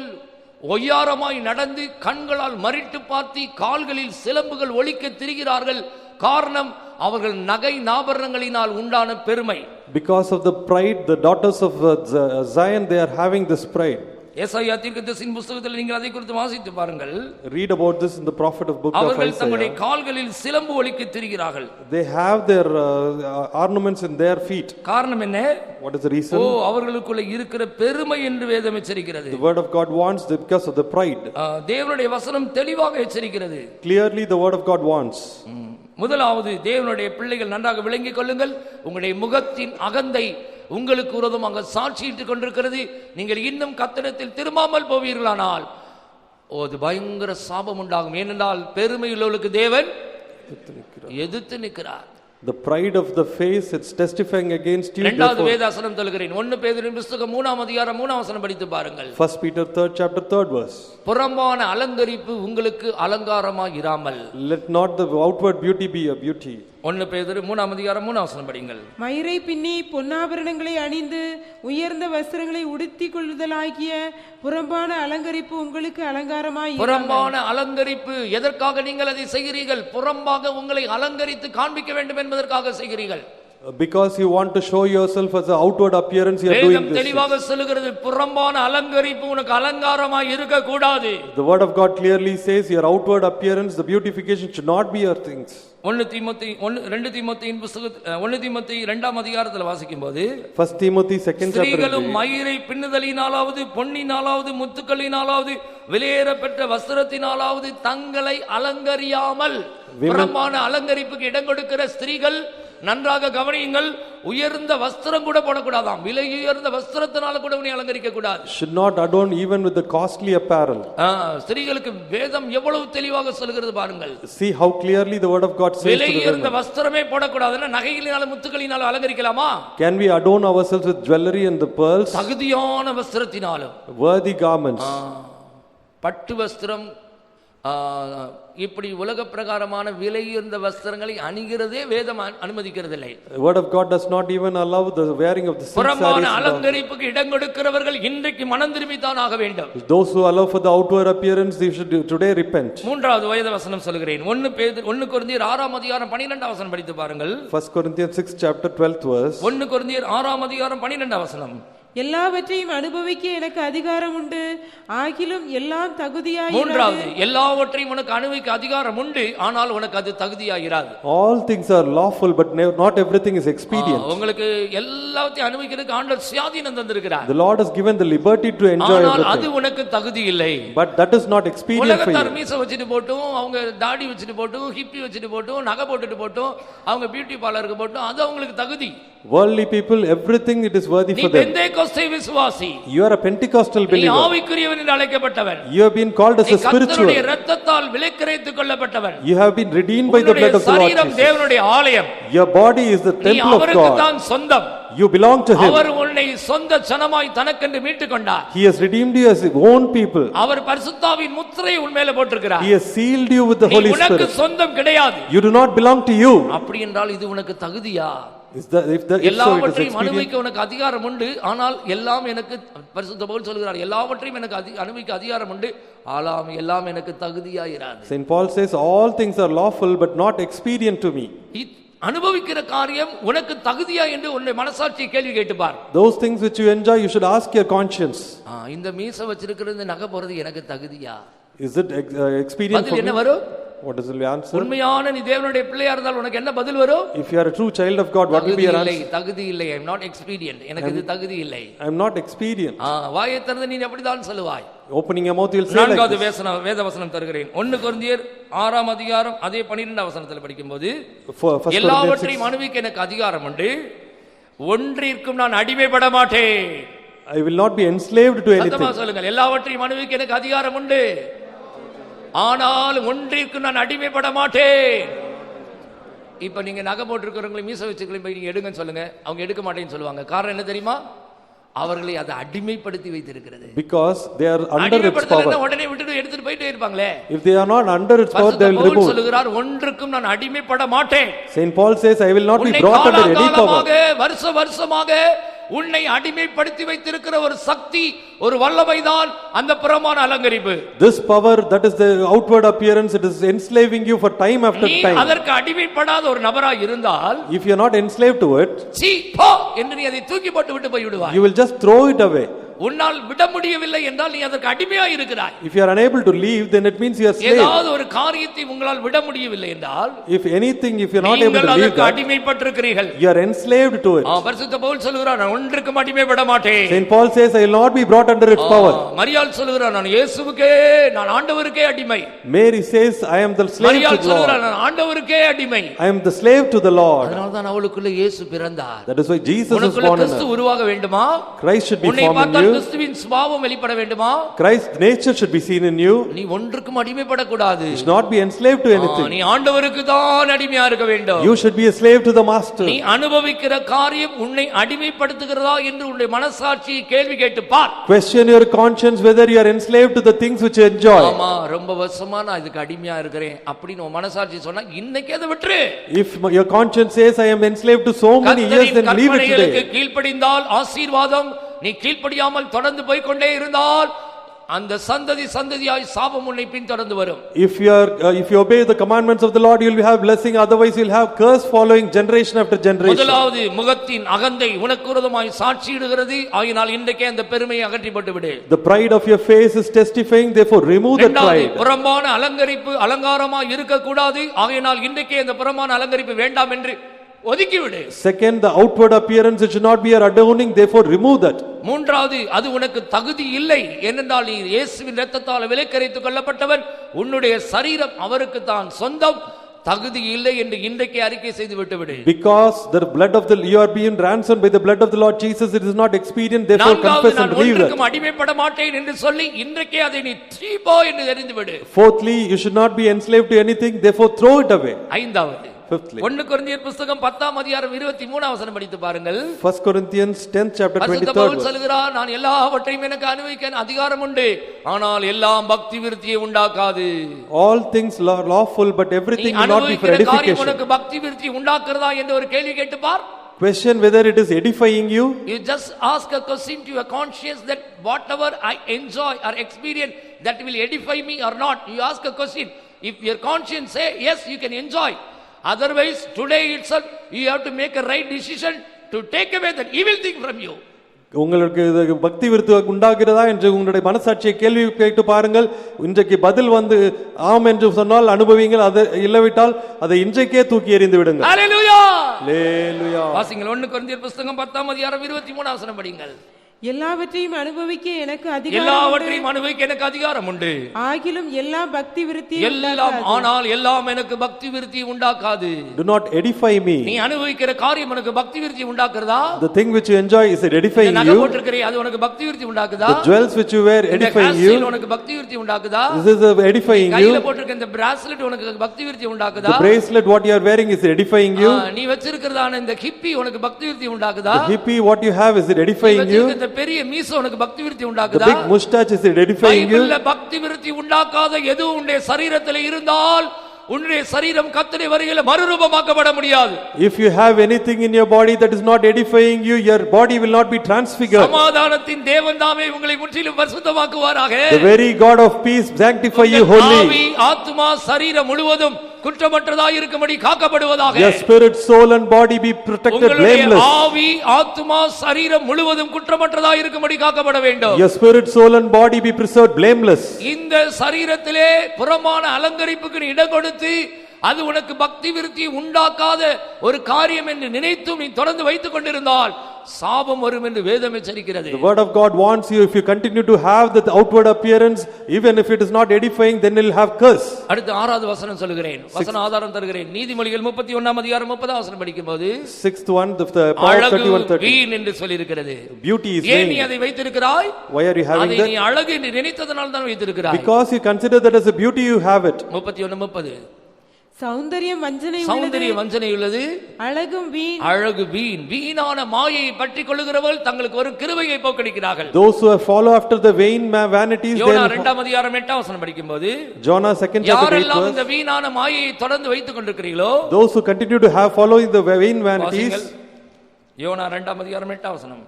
ஒய்யாரமாய் நடந்து கண்களால் மறிட்டு பார்த்து கால்களில் சிலம்புகள் ஒலிக்க திரிகிறார்கள். காரணம் அவர்கள் நகை நாபரணங்களினால் உண்டான பெருமை. Because of the pride, the daughters of Zion, they are having this pride. ஏசாயா தீர்க்கதரிசியின் புத்தகத்தில் நீங்கள் அதை குறித்து வாசித்து பாருங்கள். Read about this in the prophet of book of அவர்கள் தங்களுடைய Isaiah. கால்களில் சிலம்பு ஒலிக்க திரிகிறார்கள். They have their ornaments in their feet. காரணம் என்ன? What is the reason? அவர்களுக்குள்ள இருக்கிற பெருமை என்று வேதம் எச்சரிக்கிறது. The word of God warns because of the pride. தேவனுடைய வசனம் தெளிவாக எச்சரிக்கிறது. Clearly the word of God warns. முதலாவது, தேவனுடைய பிள்ளைகள் நன்றாக விளங்கிக் கொள்ளுங்கள். உங்களுடைய முகத்தின் அகந்தை உங்களுக்கு விரோதமாக சாட்சியிட்டுக் கொண்டிருக்கிறது. நீங்கள் இன்னும் கர்த்தரிடத்தில் திரும்பாமல் போவீர்களானால் அது பயங்கர சாபம் உண்டாகும். ஏனென்றால் பெருமையுள்ளவர்களுக்கு தேவன் எதிர்த்து நிற்கிறார். The pride of the face, it's testifying against you. இரண்டாவது வேதவசனம் சொல்கிறேன். 1 பேதுருவின் புத்தகம் 3ஆம் அதிகாரம் 3ஆம் வசனம் படித்து பாருங்கள். 1 Peter 3rd chapter 3rd verse. புறம்பான அலங்கரிப்பு உங்களுக்கு அலங்காரமாய் இராமல். Let not the outward beauty be a beauty. 1 பேதுரு 3ஆம் அதிகாரம் 3ஆம் வசனம் படிங்கள். மயிரை பின்னி பொன்னாபரணங்களை அணிந்து உயர்ந்த வஸ்திரங்களை உடுத்திக் கொள்ளுதலாகிய புறம்பான அலங்கரிப்பு உங்களுக்கு அலங்காரமாய். புறம்பான அலங்கரிப்பு எதற்காக நீங்கள் அதை செய்கிறீர்கள்? புறம்பாக உங்களை அலங்கரித்து காண்பிக்க வேண்டும் என்பதற்காக செய்கிறீர்கள். Because you want to show yourself as an outward appearance, you are doing this. தெளிவாக சொல்லுகிறது, புறம்பான அலங்கரிப்பு உனக்கு அலங்காரமாய் இருக்க கூடாது. The word of God clearly says your outward appearance, the beautification should not be your things. 2 தீமோத்தேயின் புத்தகம் 1 தீமோத்தேயு 2ஆம் அதிகாரத்தில் வாசிக்கும்போது 1 Timothy 2nd chapter. ஸ்திரீகளும் மயிரை பின்னுதலினாலாவது பொன்னினாலாவது முத்துக்களினாலாவது வெளியேறப்பட்ட வஸ்திரத்தினாலாவது தங்களை அலங்கரியாமல். புறம்பான அலங்கரிப்புக்கு இடம் கொடுக்கிற ஸ்திரீகள் நன்றாக கவனியுங்கள், உயர்ந்த வஸ்திரம் கூட போடக்கூடாதாம். விலை உயர்ந்த வஸ்திரத்தினால கூட உன்னை அலங்கரிக்க கூடாது. Should not adorn even with the costly apparel. ஸ்திரீகளுக்கு வேதம் எவ்வளவு தெளிவாக சொல்கிறது பாருங்கள். See how clearly the word of God says. விலை உயர்ந்த வஸ்திரமே போடக்கூடாதுன்னா நகைகளினால முத்துக்களினால அலங்கரிக்கலாமா? Can we adorn ourselves with jewelry and the pearls? தகுதியான வஸ்திரத்தினாலும். Worthy garments. பட்டு வஸ்திரம், இப்படி உலக பிரகாரமான விலை உயர்ந்த வஸ்திரங்களை அணிகிறதே வேதம் அனுமதிக்கிறதில்லை. The word of God does not even allow the wearing of the silk sarees. புறம்பான அலங்கரிப்புக்கு இடம் கொடுக்கிறவர்கள் இன்றைக்கு மனம் திரும்பித்தான் ஆக வேண்டும். Those who allow for the outward appearance, they should today repent. மூன்றாவது வேதவசனம் சொல்கிறேன். 1 கொரிந்தியர் 6ஆம் அதிகாரம் 12ஆம் வசனம் படித்து பாருங்கள். 1 Corinthians 6th chapter 12th verse. 1 கொரிந்தியர் 6ஆம் அதிகாரம் 12ஆம் வசனம். எல்லாவற்றையும் அனுபவிக்க எனக்கு அதிகாரம் உண்டு, ஆகிலும் எல்லாம் தகுதியாயிராது. மூன்றாவது, எல்லாவற்றையும் உனக்கு அனுபவிக்க அதிகாரம் உண்டு, ஆனால் உனக்கு அது தகுதியாயிராது. All things are lawful, but not everything is expedient. உங்களுக்கு எல்லாத்தையும் அனுபவிக்கிறதுக்கு ஆண்டவர் சுயாதீனம் தந்திருக்கிறார். The Lord has given the liberty to enjoy everything. ஆனால் அது உனக்கு தகுதி இல்லை. But that is not expedient for you. உலகத்தார் மீசை வச்சிட்டு போட்டும், அவங்க தாடி வச்சிட்டு போட்டும், ஹிப்பி வச்சிட்டு போட்டும், நகை போட்டுட்டு போட்டும், அவங்க பியூட்டி பார்லருக்கு போட்டும், அது அவங்களுக்கு தகுதி. Worldly people, everything it is worthy for them. நீ பெந்தேகோஸ்தே விசுவாசி. You are a Pentecostal believer. நீ ஆவிக்குரியவன் என்று அழைக்கப்பட்டவன். You have been called as a spiritual. கர்த்தருடைய இரத்தத்தால் விலைக்கிரயத்துக் கொள்ளப்பட்டவன். You have been redeemed by the blood of the Lord சரீரம் Jesus. தேவனுடைய ஆலயம். Your body is the temple of அவருக்கு God. தான் சொந்தம். You belong to him. அவர் உன்னை சொந்த ஜனமாய் தனக்கென்று மீட்டுக் கொண்டார். He has redeemed you as his own people. அவர் பரிசுத்தாவின் முத்திரையை உன் மேல போட்டிருக்கிறார். He has sealed you with the Holy Spirit. உனக்கு சொந்தம் கிடையாது. You do not belong to you. அப்படி என்றால் இது உனக்கு தகுதியா? எல்லாவற்றையும் அனுபவிக்க உனக்கு அதிகாரம் உண்டு, ஆனால் எல்லாம் எனக்கு, பரிசுத்த பவுல் சொல்கிறார், எல்லாவற்றையும் எனக்கு அனுபவிக்க அதிகாரம் உண்டு, ஆனால் எல்லாம் எனக்கு தகுதியாயிராது. Saint Paul says all things are lawful but not expedient to me. அனுபவிக்கிற காரியம் உனக்கு தகுதியா என்று உன்னுடைய மனசாட்சி கேள்வி கேட்டுப்பார். Those things which you enjoy, you should ask your conscience. இந்த மீசை வச்சிருக்கிறது, இந்த நகை போறது எனக்கு தகுதியா? Is it expedient for me? என்ன வரும்? What is the answer? உண்மையான நீ தேவனுடைய பிள்ளையா இருந்தால் உனக்கு என்ன பதில் வரும்? If you are a true child of God, what will be your answer? தகுதி இல்லை. I am not expedient. எனக்கு இது தகுதி இல்லை. I am not expedient. வாயை திறந்து நீ அப்படிதான் சொல்லுவாய். Opening your mouth, you will say like this. நான்காவது வேதவசனம் தருகிறேன். 1 கொரிந்தியர் 6ஆம் அதிகாரம் அதே 12ஆம் வசனத்தில் படிக்கும்போது, எல்லாவற்றையும் அனுபவிக்க எனக்கு அதிகாரம் உண்டு, ஒன்றிற்கும் நான் அடிமைப்பட மாட்டேன். I will not be enslaved to anything. சத்தமா சொல்லுங்கள், எல்லாவற்றையும் அனுபவிக்க எனக்கு அதிகாரம் உண்டு, ஆனால் ஒன்றிற்கு நான் அடிமைப்பட மாட்டேன். இப்ப நீங்க நகை போட்டிருக்கிறவங்களை மீச வச்சுக்கலாம் போய் நீங்க எடுங்கன்னு சொல்லுங்க, அவங்க எடுக்க மாட்டேன்னு சொல்லுவாங்க. காரணம் என்ன தெரியுமா? அவர்களை அதை அடிமைப்படுத்தி வைத்திருக்கிறது. Because they are under its power. உடனே விட்டுட்டு எடுத்துட்டு போயிட்டே இருப்பாங்களே. If they are not under its power, they will remove. சொல்லுகிறார், ஒன்றுக்கும் நான் அடிமைப்பட மாட்டேன். Saint Paul says, I will not be brought under any power. வருஷமாக உன்னை அடிமைப்படுத்தி வைத்திருக்கிற ஒரு சக்தி, ஒரு வல்லமைதான் அந்த புறமான அலங்கரிப்பு. This power, that is the outward appearance, it is enslaving you for time after நீ time. அதற்கு அடிமைப்படாத ஒரு நபராய் இருந்தால், If you are not enslaved to it, சீ போ என்று நீ அதை தூக்கி போட்டு விட்டு போய் விடுவாய். you will just throw it away. உன்னால் விட முடியவில்லை என்றால் நீ அதற்கு அடிமையாய் இருக்கிறாய். If you are unable to leave, then it means you are slave. ஏதாவது ஒரு காரியத்தை உங்களால் விட முடியவில்லை என்றால், If anything, if you are not able நீங்கள் to leave அதற்கு that, அடிமைப்பட்டிருக்கிறீர்கள். you are enslaved to it. பரிசுத்த பவுல் சொல்கிறார், நான் ஒன்றுக்கும் அடிமைப்பட மாட்டேன். Saint Paul says, I will not be brought under its power. மரியாள் சொல்கிறார், நான் இயேசுவுக்கே, நான் ஆண்டவருக்கே அடிமை. Mary says, I am the slave to மரியாள் the Lord. சொல்கிறார், நான் ஆண்டவருக்கே அடிமை. I am the slave to the Lord. அதனால்தான் அவளுக்குள்ள இயேசு பிறந்தார். That is why Jesus is உனக்குள்ள born in கிறிஸ்து her. உருவாக வேண்டுமா? Christ should be உன்னை formed in பார்த்தால் you. கிறிஸ்துவின் சுபாவம் வெளிப்பட வேண்டுமா? Christ's nature should be seen in you. நீ ஒன்றுக்கும் அடிமைப்படக்கூடாது. You should not be enslaved to anything. நீ ஆண்டவருக்கு தான் அடிமையா இருக்க வேண்டும். You should be a slave to the master. நீ அனுபவிக்கிற காரியம் உன்னை அடிமைப்படுத்துகிறதா என்று உன்னுடைய மனசாட்சியை கேள்வி கேட்டு பார். Question your conscience whether you are enslaved to the things which you enjoy. ஆமா, ரொம்ப வருஷமா நான் இதுக்கு அடிமையா இருக்கிறேன் அப்படின்னு உன் மனசாட்சி சொன்னா இன்னைக்கு அதை விட்டுரு. If your conscience says I am enslaved to so many years, then leave it today. கீழ்ப்படிந்தால் ஆசீர்வாதம், நீ கீழ்ப்படியாமல் தொடர்ந்து போய் கொண்டே இருந்தால் அந்த சந்ததியாய் சாபம் உன்னை பின்தொடர்ந்து வரும். If you obey the commandments of the Lord, you will have blessing, otherwise you will have curse following generation after generation. முதலாவது முகத்தின் அகந்தை உனக்கு விரோதமாய் சாட்சியிடுகிறது. ஆயினால் இன்றைக்கே அந்த பெருமையை அகற்றி போட்டு விடு. The pride of your face is testifying, therefore remove the pride. புறம்பான அலங்கரிப்பு அலங்காரமாய் இருக்க கூடாது. ஆயினால் இன்றைக்கே அந்த புறம்பான அலங்கரிப்பு வேண்டாம் என்று ஒதுக்கி விடு. Second, the outward appearance, it should not be your adorning, therefore remove that. மூன்றாவது, அது உனக்கு தகுதி இல்லை. ஏனென்றால் நீ இயேசுவின் இரத்தத்தால் விலைக்கரைத்துக் கொள்ளப்பட்டவன். உன்னுடைய சரீரம் அவருக்கு தான் சொந்தம். தகுதி இல்லை என்று இன்றைக்கு அறிக்கை செய்து விட்டு விடு. Because the blood of the you are being ransomed by the blood of the Lord Jesus, it is not expedient, therefore confess and leave that. நான் அடிமைப்பட மாட்டேன் என்று சொல்லி இன்றைக்கே அதை நீ தீபோ என்று எறிந்து விடு. Fourthly, you should not be enslaved to anything, therefore throw it away. ஐந்தாவது, Fifthly, 1 கொரிந்தியர் புத்தகம் 10ஆம் அதிகாரம் 23ஆம் வசனம் படித்து பாருங்கள். 1 Corinthians 10th chapter 23rd Pavul verse. சொல்கிறார், நான் எல்லாவற்றையும் எனக்கு அனுபவிக்க அதிகாரம் உண்டு, ஆனால் எல்லாம் பக்தி விருத்தியை உண்டாக்காது. All things are lawful, but everything will not be for edification. உனக்கு பக்தி விருத்தி உண்டாக்குறதா என்று ஒரு கேள்வி கேட்டு பார். Question whether it is edifying you. You just ask a question to your conscience that whatever I enjoy or experience, that will edify me or not. You ask a question. If your conscience say yes, you can enjoy. Otherwise, today itself you have to make a right decision to take away that evil thing from you. உங்களுக்கு இது பக்தி விருத்தி உண்டாகிறதா என்று உங்களுடைய மனசாட்சியை கேள்வி கேட்டு பாருங்கள். இன்றைக்கு பதில் வந்து ஆம் என்று சொன்னால் அனுபவிங்கள், அது இல்லவிட்டால் அதை இன்றைக்கே தூக்கி எறிந்து விடுங்கள். ஹalleluya, ஹalleluya. வாசிங்கள் 1 கொரிந்தியர் புத்தகம் 10ஆம் அதிகாரம் 23ஆம் வசனம் படிங்கள். எல்லாவற்றையும் அனுபவிக்க எனக்கு அதிகாரம் உண்டு. ஆகிலும் எல்லா பக்தி விருத்தி எல்லாம், ஆனால் எல்லாம் எனக்கு பக்தி விருத்தி உண்டாக்காது. Do not edify me. நீ அனுபவிக்கிற காரியம் உனக்கு பக்தி விருத்தி உண்டாக்குறதா? The thing which you enjoy, is it edifying நகை you? போட்டுக்கறே, அது உனக்கு பக்தி விருத்தி உண்டாக்குதா? The jewels which you wear, edifying you? உனக்கு பக்தி விருத்தி உண்டாக்குதா? This is edifying you? கையில போட்டுக்க இந்த bracelet உனக்கு பக்தி விருத்தி உண்டாக்குதா? The bracelet what you are wearing, is it edifying you? நீ வச்சிருக்கிறதான இந்த ஹிப்பி உனக்கு பக்தி விருத்தி உண்டாக்குதா? The hippie what you have, is it edifying you? இந்த பெரிய மீச உனக்கு பக்தி விருத்தி The உண்டாக்குதா? big mustache, is it edifying you? பைபிள்ல பக்தி விருத்தி உண்டாக்காத எது உன்னுடைய சரீரத்தில் இருந்தால் உன்னுடைய சரீரம் கர்த்தருடைய வருகையில மறுரூபமாக்கப்பட முடியாது. If you have anything in your body that is not edifying you, your body will not be transfigured. சமாதானத்தின் தேவன் தாமே உங்களை முற்றிலும் பரிசுத்தமாக்குவாராக. The very God of peace sanctify you wholly. ஆவி, ஆத்துமா, சரீரம் முழுவதும் குற்றமற்றதாய் இருக்கும்படி காக்கப்படுவதாக. Your spirit, soul and body be protected blameless. ஆவி, ஆத்துமா, சரீரம் முழுவதும் குற்றமற்றதாய் இருக்கும்படி காக்கப்பட வேண்டும். Your spirit, soul and body be preserved blameless. இந்த சரீரத்திலே புறமான அலங்கரிப்புக்கு நீ இடம் கொடுத்து அது உனக்கு பக்தி விருத்தி உண்டாக்காத ஒரு காரியம் என்று நினைத்தும் நீ தொடர்ந்து வைத்துக் கொண்டிருந்தால் சாபம் வரும் என்று வேதம் எச்சரிக்கிறது. The word of God warns you, if you continue to have the outward appearance, even if it is not edifying, then it will have curse. அடுத்து 6வது வசனம் சொல்கிறேன், வசன ஆதாரம் தருகிறேன். நீதிமொழிகள் 31ஆம் அதிகாரம் 30ஆம் வசனம் படிக்கும்போது 6th one, the Proverbs 31:30. வீண் என்று சொல்லி இருக்கிறது. Beauty is ஏன் நீ vain. அதை வைத்திருக்கிறாய்? Why are you having அதை that? நீ அழகு என்று நினைத்ததனால தான் வைத்திருக்கிறாய். Because you consider that as a beauty, you have it. 31:30. சௌந்தரியம் வஞ்சனை உள்ளது, அழகும் வீண். அழகு வீண். வீணான மாயையை பற்றிக் கொள்ளுகிறவர்கள் தங்களுக்கு ஒரு கிருபையை போக்கடிக்கிறார்கள். Those who follow after the vain vanities, யோனா 2ஆம் அதிகாரம் 8ஆம் வசனம் படிக்கும்போது Jonah 2nd chapter 8 யாரெல்லாம் இந்த verse, வீணான மாயையை தொடர்ந்து வைத்துக் கொண்டிருக்கிறீர்களோ, those who continue to have following the vain vanities. யோனா 2ஆம் அதிகாரம் 8ஆம் வசனம்.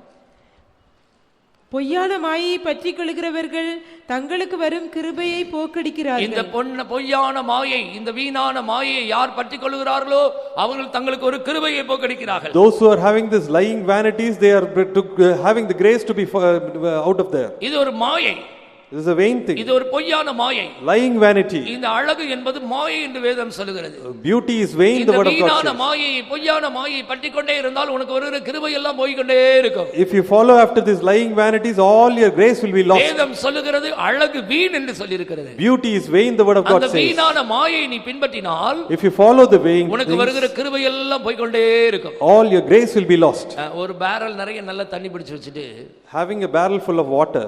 பொய்யான மாயை பற்றி கொள்கிறவர்கள் தங்களுக்கு வரும் கிருபையை இந்த போக்கடிக்கிறார்கள். பொய்யான மாயை, இந்த வீணான மாயை யார் பற்றி கொள்கிறார்களோ அவர்கள் தங்களுக்கு ஒரு கிருபையை போக்கடிக்கிறார்கள். Those who are having this lying vanities, they are having the grace to be out of there. இது ஒரு மாயை, This is a vain thing. இது ஒரு பொய்யான மாயை. Lying vanity. இந்த அழகு என்பது மாயை என்று வேதம் சொல்லுகிறது. Beauty is vain, the word of God வீணான says. மாயை, பொய்யான மாயை பற்றிக்கொண்டே இருந்தால் உனக்கு ஒரு கிருபை எல்லாம் போய்க்கொண்டே இருக்கும். If you follow after these lying vanities, all your grace will be lost. வேதம் சொல்லுகிறது அழகு வீண் என்று சொல்லி இருக்கிறது. Beauty is vain, the word of God அந்த says. வீணான மாயை நீ பின்பற்றினால் If you follow the vain உனக்கு things, வருகிற கிருபை எல்லாம் போய்க்கொண்டே இருக்கும். all your grace will be lost. ஒரு பேரல் நிறைய நல்ல தண்ணி பிடிச்சு வச்சுட்டு Having a barrel full of water,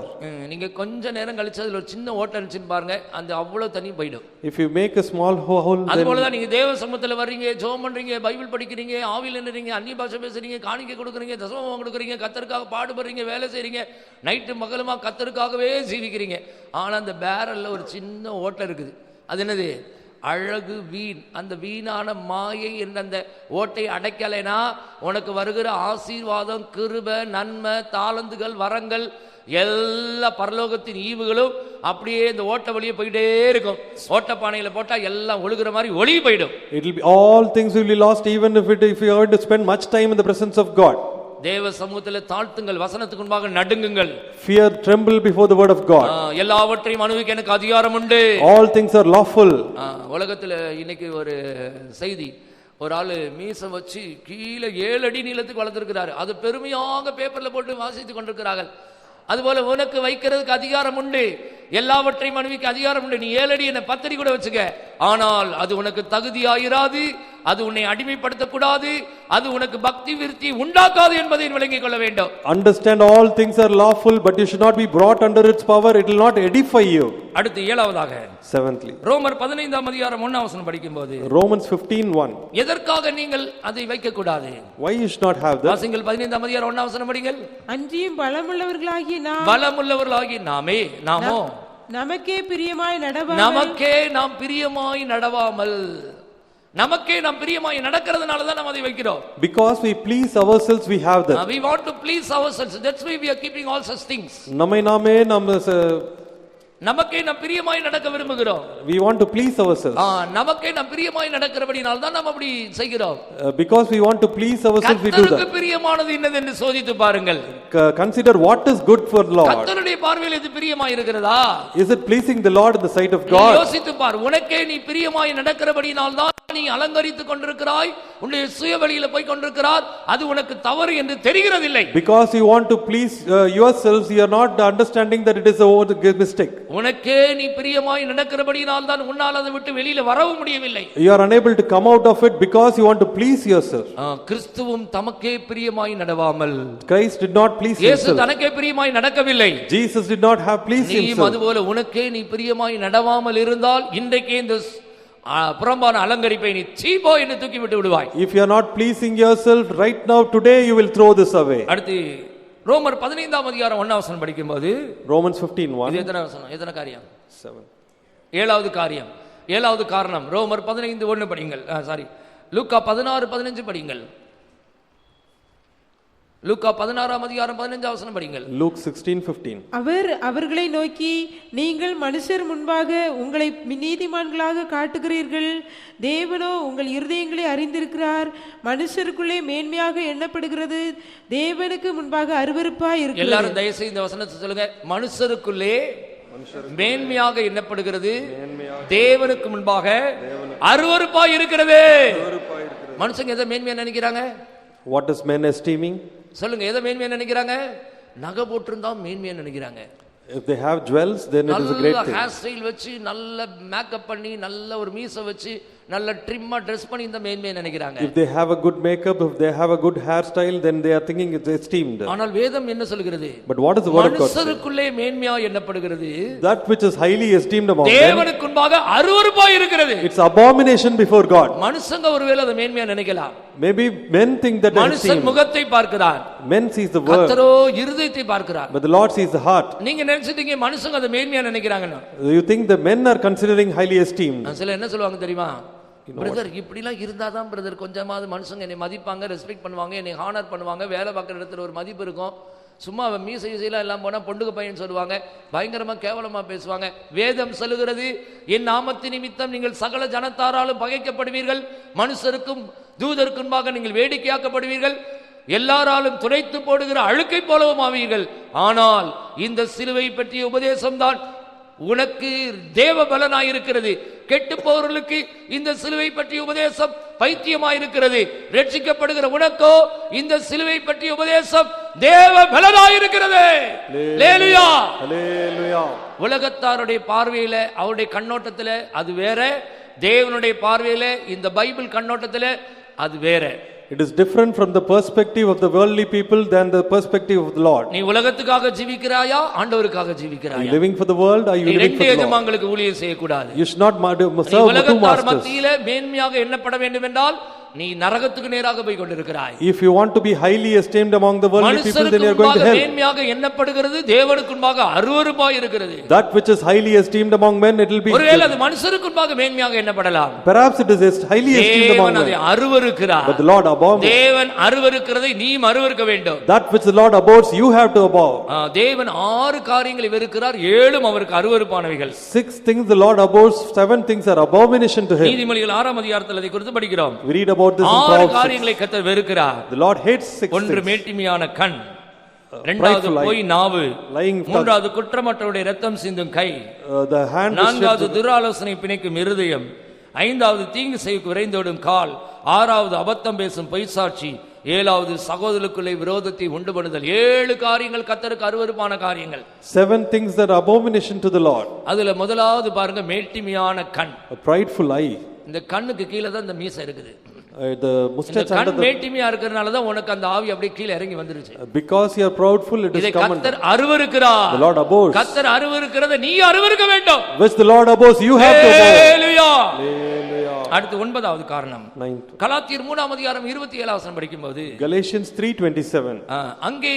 நீங்க கொஞ்ச நேரம் கழிச்சு அதுல ஒரு சின்ன ஓட்டை இருந்துச்சுன்னு பாருங்க, அந்த அவ்வளவு தண்ணி போயிடும். if you make a small hole, அது then போலதான் நீங்க தேவ சமூகத்துல வர்றீங்க, ஜெபம் பண்றீங்க, பைபிள் படிக்கிறீங்க, ஆவியில நின்றீங்க, அந்நிய பாஷை பேசுறீங்க, காணிக்கை கொடுக்குறீங்க, தசமம் கொடுக்குறீங்க, கர்த்தருக்காக பாடுபடுறீங்க, வேலை செய்றீங்க, நைட்டு மகளுமா கர்த்தருக்காகவே ஜீவிக்கிறீங்க. ஆனா அந்த பேரல்ல ஒரு சின்ன ஓட்டை இருக்குது. அது என்னது? அழகு வீண். அந்த வீணான மாயை என்ற அந்த ஓட்டை அடைக்கலைனா உனக்கு வருகிற ஆசீர்வாதம், கிருபை, நன்மை, தாளந்துகள், வரங்கள், எல்லா பரலோகத்தின் ஈவுகளும் அப்படியே இந்த ஓட்ட வழியே போயிட்டே இருக்கும். ஓட்டப்பானையில போட்டா எல்லாம் ஒழுகுற மாதிரி ஒளி போயிடும். it will be, all things will be lost, even if you are to spend much time in the presence of God. தேவ சமூகத்தில் தாழ்த்துங்கள், வசனத்துக்கு முன்பாக நடுங்குங்கள். Fear, tremble before the word of God. எல்லாவற்றையும் அனுபவிக்க எனக்கு அதிகாரம் உண்டு. All things are lawful. உலகத்துல இன்னைக்கு ஒரு செய்தி, ஒரு ஆளு மீச வச்சு கீழே 7 அடி நீளத்துக்கு வளர்த்திருக்கிறாரு. அது பெருமையாக பேப்பர்ல போட்டு வாசித்துக் கொண்டிருக்கிறார்கள். அதுபோல உனக்கு வைக்கிறதுக்கு அதிகாரம் உண்டு, எல்லாவற்றையும் அனுபவிக்க அதிகாரம் உண்டு. நீ 7 அடி என்ன 10 அடி கூட வச்சுக்க, ஆனால் அது உனக்கு தகுதியாயிராது, அது உன்னை அடிமைப்படுத்தக்கூடாது, அது உனக்கு பக்தி விருத்தி உண்டாக்காது என்பதை விளங்கிக் கொள்ள வேண்டும். Understand all things are lawful, but you should not be brought under its power. It will not edify you. அடுத்து 7வதாக Seventhly, ரோமர் 15ஆம் அதிகாரம் 1ஆம் வசனம் படிக்கும்போது Romans 15:1. எதற்காக நீங்கள் அதை வைக்க கூடாது? Why you should not have that? வாசிங்கள் 15ஆம் அதிகாரம் 1ஆம் வசனம் படிங்கள். அன்றியும் பலமுள்ளவர்களாகிய பலமுள்ளவர்களாகி நாமோ நமக்கே பிரியமாய் நடவாமல், நமக்கே நாம் பிரியமாய் நடவாமல், நமக்கே நாம் பிரியமாய் நடக்கிறதுனால தான் நாம் அதை வைக்கிறோம். Because we please ourselves, we have that. We want to please ourselves, that's why we are keeping all such things. நம்மை நாமே நமக்கே நாம் பிரியமாய் நடக்க விரும்புகிறோம். we want to please ourselves. நமக்கே நாம் பிரியமாய் நடக்கிறபடியால் தான் நாம் அப்படி செய்கிறோம். Because we want to please ourselves, we do கர்த்தருக்கு that. பிரியமானது என்னது என்று சோதித்து பாருங்கள். Consider what is good for Lord. கர்த்தருடைய பார்வையில் இது பிரியமாய் இருக்கிறதா? Is it pleasing the Lord in the sight of God? யோசித்து பார். உனக்கே நீ பிரியமாய் நடக்கிறபடியால் தான் நீ அலங்கரித்துக் கொண்டிருக்கிறாய், உன்னுடைய சுய வழியில போய் கொண்டிருக்கிறார். அது உனக்கு தவறு என்று தெரிகிறதில்லை. Because you want to please yourselves, you are not understanding that it is a mistake. உனக்கே நீ பிரியமாய் நடக்கிறபடியால் தான் உன்னால் அதை விட்டு வெளியில வரவும் முடியவில்லை. You are unable to come out of it because you want to please yourself. கிறிஸ்துவும் தமக்கே பிரியமாய் நடவாமல், Christ did not please இயேசு himself. தனக்கே பிரியமாய் நடக்கவில்லை. Jesus did not have pleased நீ himself. அதுபோல உனக்கே நீ பிரியமாய் நடவாமல் இருந்தால் இன்றைக்கே இந்த புறம்பான அலங்கரிப்பை நீ சீபோ என்று தூக்கி விட்டு விடுவாய். If you are not pleasing yourself right now, today you will throw this away. அடுத்து ரோமர் 15ஆம் அதிகாரம் 1ஆம் வசனம் படிக்கும்போது Romans 15:1. இது எத்தனை வசனம்? எத்தனை காரியம்? 7. 7வது காரியம், 7வது காரணம். ரோமர் 15:1 படிங்கள். லூக்கா 16:15 படிங்கள். லூக்கா 16ஆம் அதிகாரம் 15ஆம் வசனம் படிங்கள். Luke 16:15. அவர்களை நோக்கி, நீங்கள் மனுஷர் முன்பாக உங்களை நீதிமான்களாக காட்டுகிறீர்கள், தேவனோ உங்கள் இருதயங்களை அறிந்திருக்கிறார். மனுஷருக்குள்ளே மேன்மையாக எண்ணப்படுகிறது தேவனுக்கு முன்பாக அருவருப்பாய் இருக்கிறது. எல்லாரும் தயவு செய்து இந்த வசனத்தை சொல்லுங்க. மனுஷருக்குள்ளே மேன்மையாக எண்ணப்படுகிறது தேவனுக்கு முன்பாக அருவருப்பாய் இருக்கிறது. மனுஷங்க எதை மேன்மையா நினைக்கிறாங்க? What is men esteeming? சொல்லுங்க, எதை மேன்மையா நினைக்கிறாங்க? நகை போட்டிருந்தா மேன்மையா நினைக்கிறாங்க. If they have jewels, then it is a great thing. Hair style வச்சு நல்ல மேக்கப் பண்ணி நல்ல ஒரு மீச வச்சு நல்ல ட்ரிம்மா ட்ரெஸ் பண்ணி இந்த மேன்மையை நினைக்கிறாங்க. If they have a good makeup, if they have a good hairstyle, then they are thinking it's esteemed. ஆனால் வேதம் என்ன சொல்கிறது? But what is the word of God? மனுஷருக்குள்ளே மேன்மையா எண்ணப்படுகிறது That which is highly esteemed among men, தேவனுக்கு முன்பாக அருவருப்பாய் இருக்கிறது. it's abomination before God. மனுஷங்க ஒருவேளை அதை மேன்மையா நினைக்கலாம். Maybe men think that they are மனுஷன் esteemed. முகத்தை பார்க்கிறார், Men sees the word, கர்த்தரோ இருதயத்தை பார்க்கிறார். but the Lord sees the heart. நீங்க நினைச்சிட்டீங்க மனுஷங்க அதை மேன்மையா நினைக்கிறாங்கன்னு. You think the men are considering highly esteemed. சில என்ன சொல்லுவாங்க தெரியுமா? பிரதர், இப்படிலாம் இருந்தாதான் பிரதர் கொஞ்சமாவது மனுஷங்க என்னை மதிப்பாங்க, ரெஸ்பெக்ட் பண்ணுவாங்க, என்னை ஹானர் பண்ணுவாங்க, வேலை பார்க்குற இடத்துல ஒரு மதிப்பு இருக்கும். சும்மா மீசை இசையெல்லாம் எல்லாம் போனால் பொண்டுக்கு பையன் சொல்லுவாங்க, பயங்கரமாக கேவலமாக பேசுவாங்க. வேதம் சொல்லுகிறது, என் நாமத்து நிமித்தம் நீங்கள் சகல ஜனத்தாராலும் பகைக்கப்படுவீர்கள், மனுஷருக்கும் தூதருக்கும்பாக நீங்கள் வேடிக்கையாக்கப்படுவீர்கள், எல்லாராலும் துடைத்து போடுகிற அழுக்கை போலவும் ஆவீர்கள். ஆனால் இந்த சிலுவை பற்றிய உபதேசம்தான் உனக்கு தேவ பலனாயிருக்கிறது. கெட்டு போவர்களுக்கு இந்த சிலுவை பற்றிய உபதேசம் பைத்தியமாயிருக்கிறது. ரட்சிக்கப்படுகிற உனக்கோ இந்த சிலுவை பற்றிய உபதேசம் தேவ பலனாயிருக்கிறது. அல்லேலூயா, அல்லேலூயா. உலகத்தாருடைய பார்வையில, அவருடைய கண்ணோட்டத்தில் அது வேற, தேவனுடைய பார்வையில இந்த பைபிள் கண்ணோட்டத்தில் அது வேற. It is different from the perspective of the worldly people than the perspective of the Lord. நீ உலகத்துக்காக ஜீவிக்கிறாயா, ஆண்டவருக்காக Are ஜீவிக்கிறாயா? you living for the world? Are you living ரெண்டு for the Lord? எஜமான்களுக்கு ஊழியம் செய்யக்கூடாது. You should not serve two உலகத்தார் masters. மத்தியில மேன்மையாக எண்ணப்பட வேண்டும் என்றால் நீ நரகத்துக்கு நேராக போய் கொண்டிருக்கிறாய். If you want to be highly esteemed among the worldly people, then you are going to hell. மேன்மையாக எண்ணப்படுகிறது தேவனுக்குன்பாக அருவருப்பாய் இருக்கிறது. That which is highly esteemed among men, it will be. ஒருவேளை அது மனுஷருக்குன்பாக மேன்மையாக எண்ணப்படலாம். Perhaps it is highly esteemed among men. தேவன் அருவருக்கிறார். But the Lord abhors. தேவன் அருவருக்கிறதை நீ அருவருக்க வேண்டும். That which the Lord abhors, you have to abhor. தேவன் 6 காரியங்களை வெறுக்கிறார், 7 அவருக்கு அருவருப்பானவைகள். 6 things the Lord abhors, 7 things are abomination to him. நீதிமொழிகள் 6ஆம் அதிகாரத்தில் அதை குறித்து படிக்கிறோம். We read about this in 6 Proverbs. காரியங்களை கர்த்தர் வெறுக்கிறார். The Lord hates 6 ஒன்று things. மேட்டிமையான கண், இரண்டாவது பொய் நாவு, lying tongue, மூன்றாவது குற்றமற்றவருடைய இரத்தம் சிந்தும் கை, the hand, நான்காவது துராலோசனை பிணைக்கும் இருதயம், ஐந்தாவது தீங்கு செய்ய விரைந்தோடும் கால், ஆறாவது அபத்தம் பேசும் பொய்சாட்சி, ஏழாவது சகோதரருக்குள்ளே விரோதத்தை உண்டு பண்ணுதல். 7 காரியங்கள் கர்த்தருக்கு அருவருப்பான காரியங்கள். 7 things that are abomination to the Lord. அதுல முதலாவது பாருங்க, மேட்டிமையான கண். A prideful eye. இந்த கண்ணுக்கு கீழே தான் இந்த மீசை இருக்குது. The mustache under கண் மேட்டிமையா இருக்கிறதுனால தான் உனக்கு அந்த ஆவி அப்படியே கீழே இறங்கி வந்துருச்சு. Because you are proudful, it is இதை common. கர்த்தர் அருவருக்கிறார். The Lord abhors. கர்த்தர் அருவருக்கிறதை நீ அருவருக்க வேண்டும். Which the Lord abhors, you have to abhor. Hallelujah. Hallelujah. அடுத்து 9வது காரணம், 9th. கலாத்தியர் 3ஆம் அதிகாரம் 27ஆம் வசனம் படிக்கும்போது, Galatians 3:27. அங்கே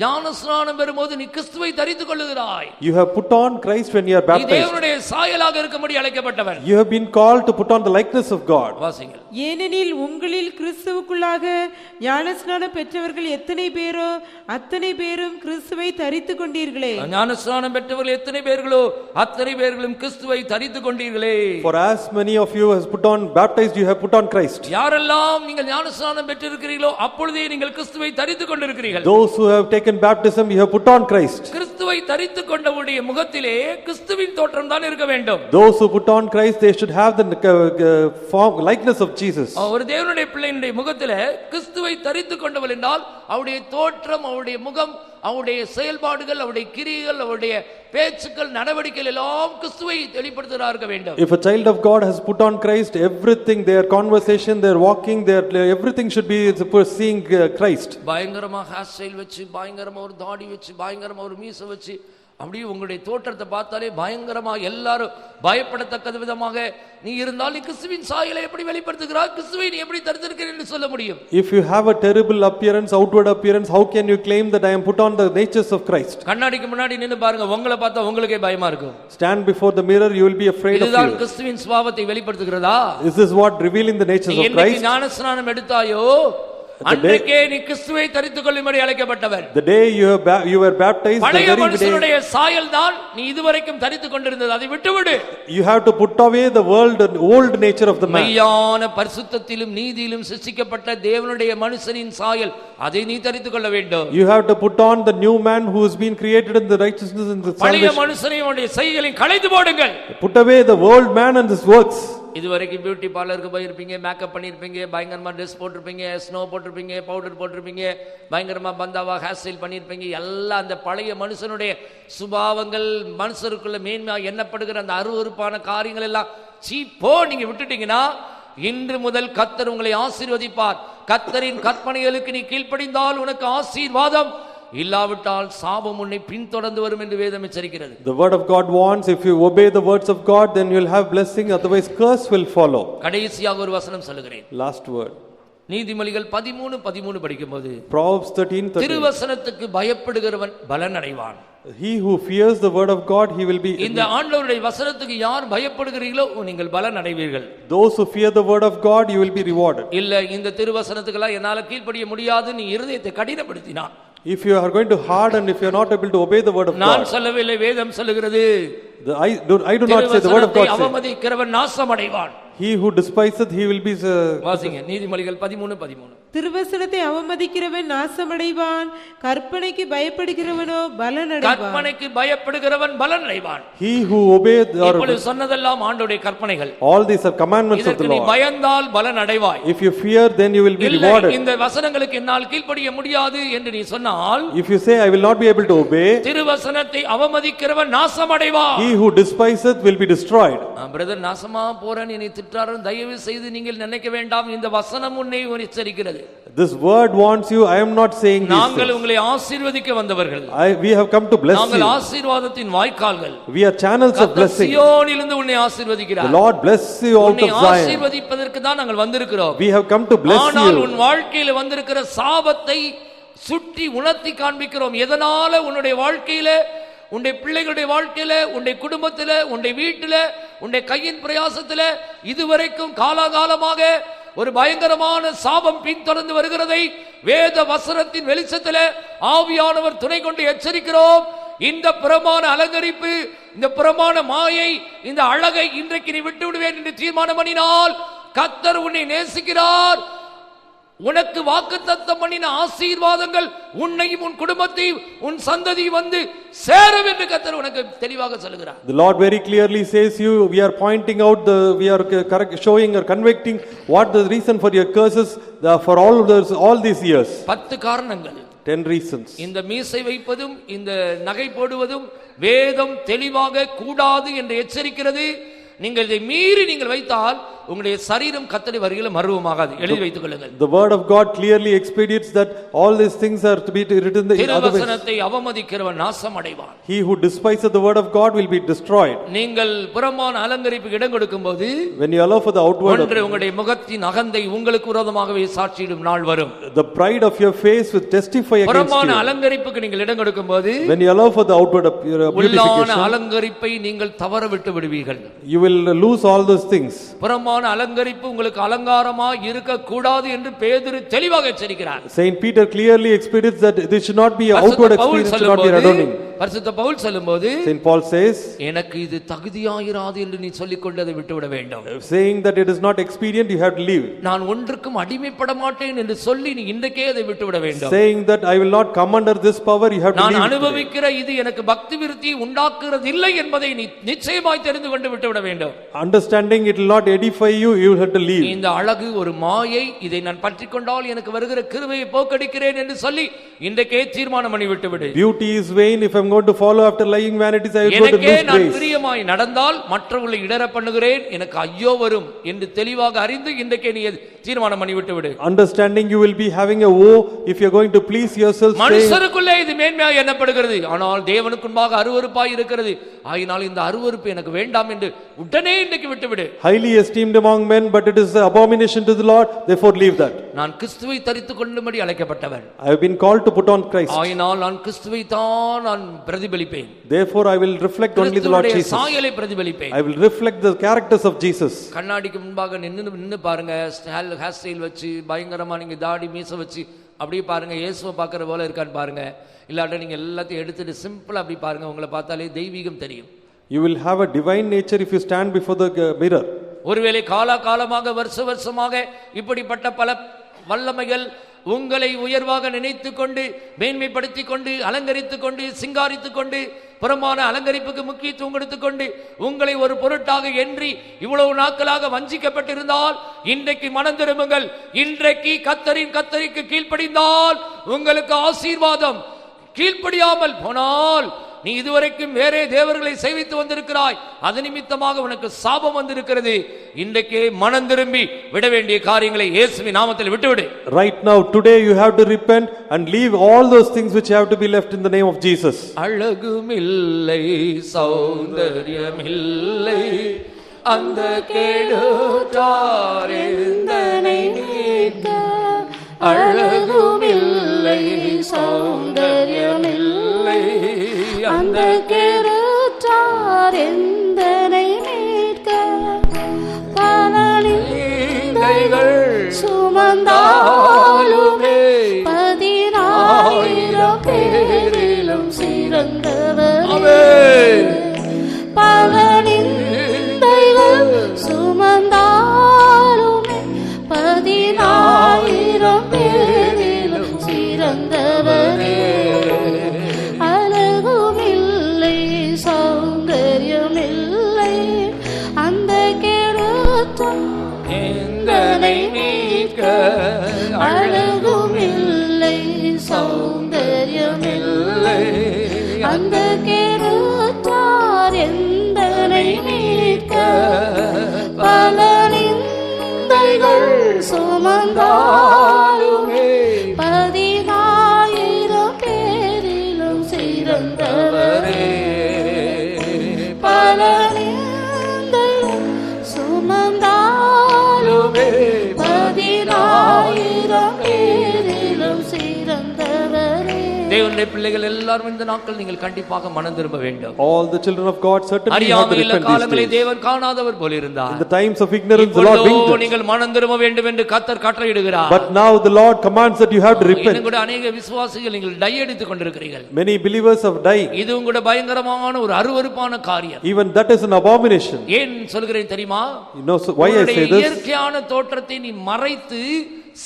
ஞானஸ்நானம் பெறும்போது நீ கிறிஸ்துவை தரித்துக் கொள்ளுகிறாய். You have put on Christ when you are நீ baptized. தேவனுடைய சாயலாக இருக்கும்படி அழைக்கப்பட்டவன். You have been called to put on the likeness of God. வாசிங்கள். ஏனெனில் உங்களில் கிறிஸ்துவுக்குள்ளாக ஞானஸ்நானம் பெற்றவர்கள் எத்தனை பேரோ அத்தனை பேரும் கிறிஸ்துவை தரித்துக் கொண்டீர்களே. ஞானஸ்நானம் பெற்றவர்கள் எத்தனை பேர்களோ அத்தனை பேர்களும் கிறிஸ்துவை தரித்துக் கொண்டீர்களே. For as many of you has put on baptized, you have put on Christ. யாரெல்லாம் நீங்கள் ஞானஸ்நானம் பெற்றிருக்கிறீர்களோ அப்பொழுதே நீங்கள் கிறிஸ்துவை தரித்துக் கொண்டிருக்கிறீர்கள். Those who have taken baptism, you have put on Christ. கிறிஸ்துவை தரித்துக் கொண்டவருடைய முகத்திலே கிறிஸ்துவின் தோற்றம் தான் இருக்க வேண்டும். Those who put on Christ, they should have the form likeness of Jesus. ஒரு தேவனுடைய பிள்ளையினுடைய முகத்திலே கிறிஸ்துவை தரித்துக் கொண்டவள் என்றால் அவருடைய தோற்றம், அவருடைய முகம், அவருடைய செயல்பாடுகள், அவருடைய கிரியைகள், அவருடைய பேச்சுக்கள், நடவடிக்கைகள் எல்லாம் கிறிஸ்துவை வெளிப்படுத்துகிறதா இருக்க வேண்டும். If a child of God has put on Christ, everything, their conversation, their walking, their everything should be seeing Christ. பயங்கரமா ஹேர் ஸ்டைல் வச்சு, பயங்கரமா ஒரு தாடி வச்சு, பயங்கரமா ஒரு மீசை வச்சு, அப்படியே உங்களுடைய தோற்றத்தை பார்த்தாலே பயங்கரமா எல்லாரும் பயப்படத்தக்க விதமாக நீ இருந்தால் நீ கிறிஸ்துவின் சாயலை எப்படி வெளிப்படுத்துகிறாய், கிறிஸ்துவை நீ எப்படி தரித்திருக்கிறீர் என்று சொல்ல முடியும். If you have a terrible appearance, outward appearance, how can you claim that I am put on the natures of Christ? கண்ணாடிக்கு முன்னாடி நின்னு பாருங்க, உங்களை பார்த்தா உங்களுக்கே பயமா இருக்கும். Stand before the mirror, you will be afraid of இதுதான் you. கிறிஸ்துவின் சுபாவத்தை வெளிப்படுத்துகிறதா? Is this what revealing the natures of Christ? ஞானஸ்நானம் எடுத்தாயோ அன்றைக்கே நீ கிறிஸ்துவை தரித்துக் கொள்ளும்படி அழைக்கப்பட்டவர். The day you were baptized, the பழைய very மனுஷனுடைய day சாயல் தான் நீ இதுவரைக்கும் தரித்துக் கொண்டிருந்தது, அதை விட்டுவிடு. you have to put away the world and old nature of the man. மெய்யான பரிசுத்தத்திலும் நீதியிலும் சிருஷ்டிக்கப்பட்ட தேவனுடைய மனுஷனின் சாயல், அதை நீ தரித்துக் கொள்ள வேண்டும். You have to put on the new man who has been created in the righteousness and the பழைய salvation. மனுஷனை உடைய செய்கைகளை களைந்து போடுங்கள். Put away the old man and his works. இதுவரைக்கும் பியூட்டி பார்லருக்கு போயிருப்பீங்க, மேக்கப் பண்ணியிருப்பீங்க, பயங்கரமா ட்ரெஸ் போட்டிருப்பீங்க, ஸ்னோ போட்டிருப்பீங்க, பவுடர் போட்டிருப்பீங்க, பயங்கரமா பந்தாவா ஹேர் ஸ்டைல் பண்ணியிருப்பீங்க. எல்லாம் அந்த பழைய மனுஷனுடைய சுபாவங்கள், மனுஷருக்குள்ள மேன்மையா எண்ணப்படுகிற அந்த அருவருப்பான காரியங்கள் எல்லாம் சீப்போ நீங்க விட்டுட்டீங்கன்னா இன்று முதல் கர்த்தர் உங்களை ஆசீர்வதிப்பார். கர்த்தரின் கற்பனைகளுக்கு நீ கீழ்ப்படிந்தால் உனக்கு ஆசீர்வாதம், இல்லாவிட்டால் சாபம் உன்னை பின்தொடர்ந்து வரும் என்று வேதம் எச்சரிக்கிறது. The word of God warns, if you obey the words of God, then you will have blessing, otherwise curse will follow. கடைசியாக ஒரு வசனம் சொல்லுகிறேன். Last word. நீதிமொழிகள் 13:13 படிக்கும்போது, Proverbs 13:13. திருவசனத்துக்கு பயப்படுகிறவன் பலன் அடைவான். He who fears the word of God, he will be. இந்த ஆண்டவருடைய வசனத்துக்கு யார் பயப்படுகிறீர்களோ நீங்கள் பலன் அடைவீர்கள். Those who fear the word of God, you will be rewarded. இல்ல இந்த திருவசனத்துக்கெல்லாம் என்னால கீழ்ப்படிய முடியாது, நீ இருதயத்தை கடினப்படுத்தினா, If you are going to harden, if you are not able to obey the word of நான் God, சொல்லவில்லை, வேதம் சொல்லுகிறது. I do not say, the word of God says, அவமதிக்கிறவன் நாசமடைவான். he who despiseth, he will be வாசிங்க நீதிமொழிகள் 13:13. திருவசனத்தை அவமதிக்கிறவன் நாசமடைவான், கற்பனைக்கு பயப்படுகிறவனோ பலனடைவான். கற்பனைக்கு பயப்படுகிறவன் பலனடைவான். he who obeyeth, இப்பொழுது சொன்னதெல்லாம் ஆண்டவருடைய கற்பனைகள். all these are commandments of the இதற்கு நீ Lord. பயந்தால் பலனடைவாய். If you fear, then you will be rewarded. இந்த வசனங்களுக்கு என்னால் கீழ்ப்படிய முடியாது என்று நீ சொன்னால், If you say, I will not be able to obey, திருவசனத்தை அவமதிக்கிறவன் நாசமடைவான். he who despiseth will be destroyed. Brother நாசமா போறேன் என்னை திட்டாரன், தயவு செய்து நீங்கள் நினைக்க வேண்டாம், இந்த வசனம் உன்னை எச்சரிக்கிறது. This word warns you. I am not saying this. நாங்கள் உங்களை ஆசீர்வதிக்க வந்தவர்கள். We have come to bless நாங்கள் you. ஆசீர்வாதத்தின் வாய்க்கால்கள். We are channels of blessing. சீயோனிலிருந்து உன்னை ஆசீர்வதிக்கிறார். The Lord bless you out of Zion. ஆசீர்வதிப்பதற்கு தான் நாங்கள் வந்திருக்கிறோம். We have come to bless you. ஆனால் உன் வாழ்க்கையில வந்திருக்கிற சாபத்தை சுட்டி உணர்த்தி காண்பிக்கிறோம். எதனால உன்னுடைய வாழ்க்கையில, உன்னுடைய பிள்ளைகளுடைய வாழ்க்கையில, உன்னுடைய குடும்பத்தில, உன்னுடைய வீட்டில, உன்னுடைய கையின் பிரயாசத்தில இதுவரைக்கும் காலாகாலமாக ஒரு பயங்கரமான சாபம் பின்தொடர்ந்து வருகிறதை வேத வசனத்தின் வெளிச்சத்திலே ஆவியானவர் துணை கொண்டு எச்சரிக்கிறோம். இந்த பிரமாண அலங்கரிப்பு, இந்த பிரமாண மாயை, இந்த அழகை இன்றைக்கு நீ விட்டு விடுவேன் என்று தீர்மானம் பண்ணினால் கர்த்தர் உன்னை நேசிக்கிறார். உனக்கு வாக்குத்தத்தம் பண்ணின ஆசீர்வாதங்கள் உன்னையும் உன் குடும்பத்தையும் உன் சந்ததி வந்து சேரும் என்று கர்த்தர் உனக்கு தெளிவாக சொல்கிறார். The Lord very clearly says you, we are pointing out we are showing or convicting what the reason for your curses for all these years. 10 காரணங்கள், 10 reasons. இந்த மீசை வைப்பதும் இந்த நகை போடுவதும் வேதம் தெளிவாக கூடாது என்று எச்சரிக்கிறது. நீங்கள் இதை மீறி நீங்கள் வைத்தால் உங்களுடைய சரீரம் கர்த்தருடைய வருகையில மறுரூபமாகாது. எழுதி வைத்துக் கொள்ளுங்கள். The word of God clearly expedites that all these things are to be written in the other ways. திருவசனத்தை அவமதிக்கிறவன் நாசமடைவான். He who despises the word of God will be destroyed. நீங்கள் புறமான அலங்கரிப்புக்கு இடம் கொடுக்கும்போது, when you allow for the outward, ஒன்று உங்களுடைய முகத்தின் அகந்தை உங்களுக்கு விரோதமாகவே சாட்சியிடும் நாள் வரும். the pride of your face will testify against you. புறமான அலங்கரிப்புக்கு நீங்கள் இடம் கொடுக்கும்போது, when you allow for the outward உள்ளான அலங்கரிப்பை நீங்கள் தவற விட்டு விடுவீர்கள். you will lose all those things. புறமான அலங்கரிப்பு உங்களுக்கு அலங்காரமா இருக்க கூடாது என்று பேதுரு தெளிவாக எச்சரிக்கிறார். Saint Peter clearly expedites that this should not be outward experience, should not be adorning. பரிசுத்த பவுல் சொல்லும்போது, Saint Paul says, எனக்கு இது தகுதியாயிராது என்று நீ சொல்லிக் கொண்டதை விட்டுவிட வேண்டும். saying that it is not expedient, you have to leave. நான் ஒன்றுக்கும் அடிமைப்பட மாட்டேன் என்று சொல்லி நீ இன்றைக்கே அதை விட்டுவிட வேண்டும். saying that I will not come under this power, you have to leave. நான் அனுபவிக்கிற இது எனக்கு பக்தி விருத்தி உண்டாக்குறது இல்லை என்பதை நீ நிச்சயமாய் தெரிந்து கொண்டு விட்டுவிட வேண்டும். understanding it will not edify you, you have to leave. இந்த அழகு ஒரு மாயை, இதை நான் பற்றிக்கொண்டால் எனக்கு வருகிற கிருபையை போக்கடிக்கிறேன் என்று சொல்லி இன்றைக்கே தீர்மானம் பண்ணி விட்டுவிடு. beauty is vain, if I am going to follow after lying vanities, I will go to lose grace. நான் பிரியமாய் நடந்தால் மற்றவர்களை இடற பண்ணுகிறேன், எனக்கு ஐயோ வரும் என்று தெளிவாக அறிந்து இன்றைக்கே நீ தீர்மானம் பண்ணி விட்டுவிடு. understanding you will be having a woe if you are going to please yourself. மனுஷருக்குள்ளே இது மேன்மையாக எண்ணப்படுகிறது, ஆனால் தேவனுக்கு முன்பாக அருவருப்பாய் இருக்கிறது. ஆயினால் இந்த அருவருப்பு எனக்கு வேண்டாம் என்று உடனே இன்றைக்கு விட்டுவிடு. highly esteemed among men, but it is abomination to the Lord, therefore leave that. நான் கிறிஸ்துவை தரித்துக் கொள்ளும்படி அழைக்கப்பட்டவன். I have been called to put on Christ. ஆயினால் நான் கிறிஸ்துவை தான் நான் பிரதிபலிப்பேன். therefore I will reflect only the Lord Jesus. சாயலை பிரதிபலிப்பேன். I will reflect the characters of Jesus. கண்ணாடிக்கு முன்பாக நின்னு பாருங்க, ஹேர் ஸ்டைல் வச்சு பயங்கரமா நீங்க தாடி மீச வச்சு அப்படியே பாருங்க, இயேசுவை பார்க்குற போல இருக்கான்னு பாருங்க. இல்லாட்ட நீங்க எல்லாத்தையும் எடுத்துட்டு சிம்பிளா அப்படி பாருங்க, உங்களை பார்த்தாலே தெய்வீகம் தெரியும். you will have a divine nature if you stand before the mirror. ஒருவேளை காலமாக வருஷமாக இப்படிப்பட்ட பல வல்லமைகள் உங்களை உயர்வாக நினைத்து கொண்டு மேன்மைப்படுத்திக் கொண்டு அலங்கரித்துக் கொண்டு சிங்காரித்துக் கொண்டு புறமான அலங்கரிப்புக்கு முக்கியத்துவம் கொடுத்துக் கொண்டு உங்களை ஒரு பொருட்டாக எண்ணி இவ்வளவு நாட்களாக வஞ்சிக்கப்பட்டிருந்தால் இன்றைக்கு மனம் திரும்புங்கள். இன்றைக்கு கர்த்தருக்கு கீழ்ப்படிந்தால் உங்களுக்கு ஆசீர்வாதம். கீழ்ப்படியாமல் போனால் நீ இதுவரைக்கும் வேறே தேவர்களை சேவித்து வந்திருக்கிறாய், அது நிமித்தமாக உனக்கு சாபம் வந்திருக்கிறது. இன்றைக்கே மனம் திரும்பி விட வேண்டிய காரியங்களை இயேசுவின் நாமத்தில் விட்டுவிடு. right now, today you have to repent and leave all those things which have to be left in the name of Jesus. அழகுமில்லை சௌந்தரியமில்லை அந்த கேடுற்றார் எந்தனை நீக்க, அழகுமில்லை சௌந்தரியமில்லை அந்த கேடுற்றார் எந்தனை மீட்க, பலனிந்தைகள் சுமந்தாலுமே 10,000 எந்தனை மீட்க அழகுமில்லை சௌந்தரியமில்லை அந்த கேடுற்றார் எந்தனை மீட்க பல நிந்தைகள் சுமந்தாலுமே 10,000 பேரிலும் சிறந்தவரே பல நிந்தைகள் சுமந்தாலுமே 10,000 பேரிலும் சிறந்தவரே. தேவனுடைய பிள்ளைகள் எல்லாரும் இந்த நாட்கள் நீங்கள் கண்டிப்பாக மனம் திரும்ப வேண்டும். All the children of God certainly have to அறியாமையில் repent காலங்களில் these days. தேவன் காணாதவர் போல இருந்தார். In the times of ignorance the Lord winked us. நீங்கள் மனம் திரும்ப வேண்டும் என்று கர்த்தர் கட்டளையிடுகிறார். But now the Lord commands that you have to repent. இன்னும் கூட अनेक விசுவாசிகள் நீங்கள் டை அடித்துக் கொண்டிருக்கிறீர்கள். Many believers have died. இது கூட பயங்கரமான ஒரு அருவருப்பான காரியம். Even that is an abomination. ஏன் சொல்கிறேன் தெரியுமா? You know why I say this? இயற்கையான தோற்றத்தை நீ மறைத்து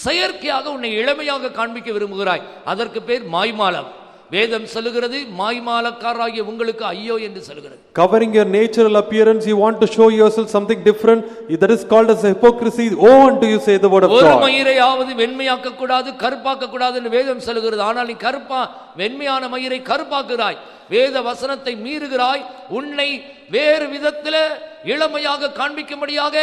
செயற்கையாக உன்னை இளமையாக காண்பிக்க விரும்புகிறாய். அதற்கு பேர் மாய்மாலம். வேதம் சொல்லுகிறது மாய்மாலக்காரராகிய உங்களுக்கு ஐயோ என்று சொல்லுகிறது. Covering your natural appearance, you want to show yourself something different, that is called as hypocrisy. Oh, unto you say the word of ஒரு God. மயிரையாவது வெண்மையாக்க கூடாது கருப்பாக்க கூடாது என்று வேதம் சொல்லுகிறது. ஆனால் நீ வெண்மையான மயிரை கருப்பாக்குகிறாய். வேத வசனத்தை மீறுகிறாய். உன்னை வேறு விதத்தில் இளமையாக காண்பிக்கும்படியாக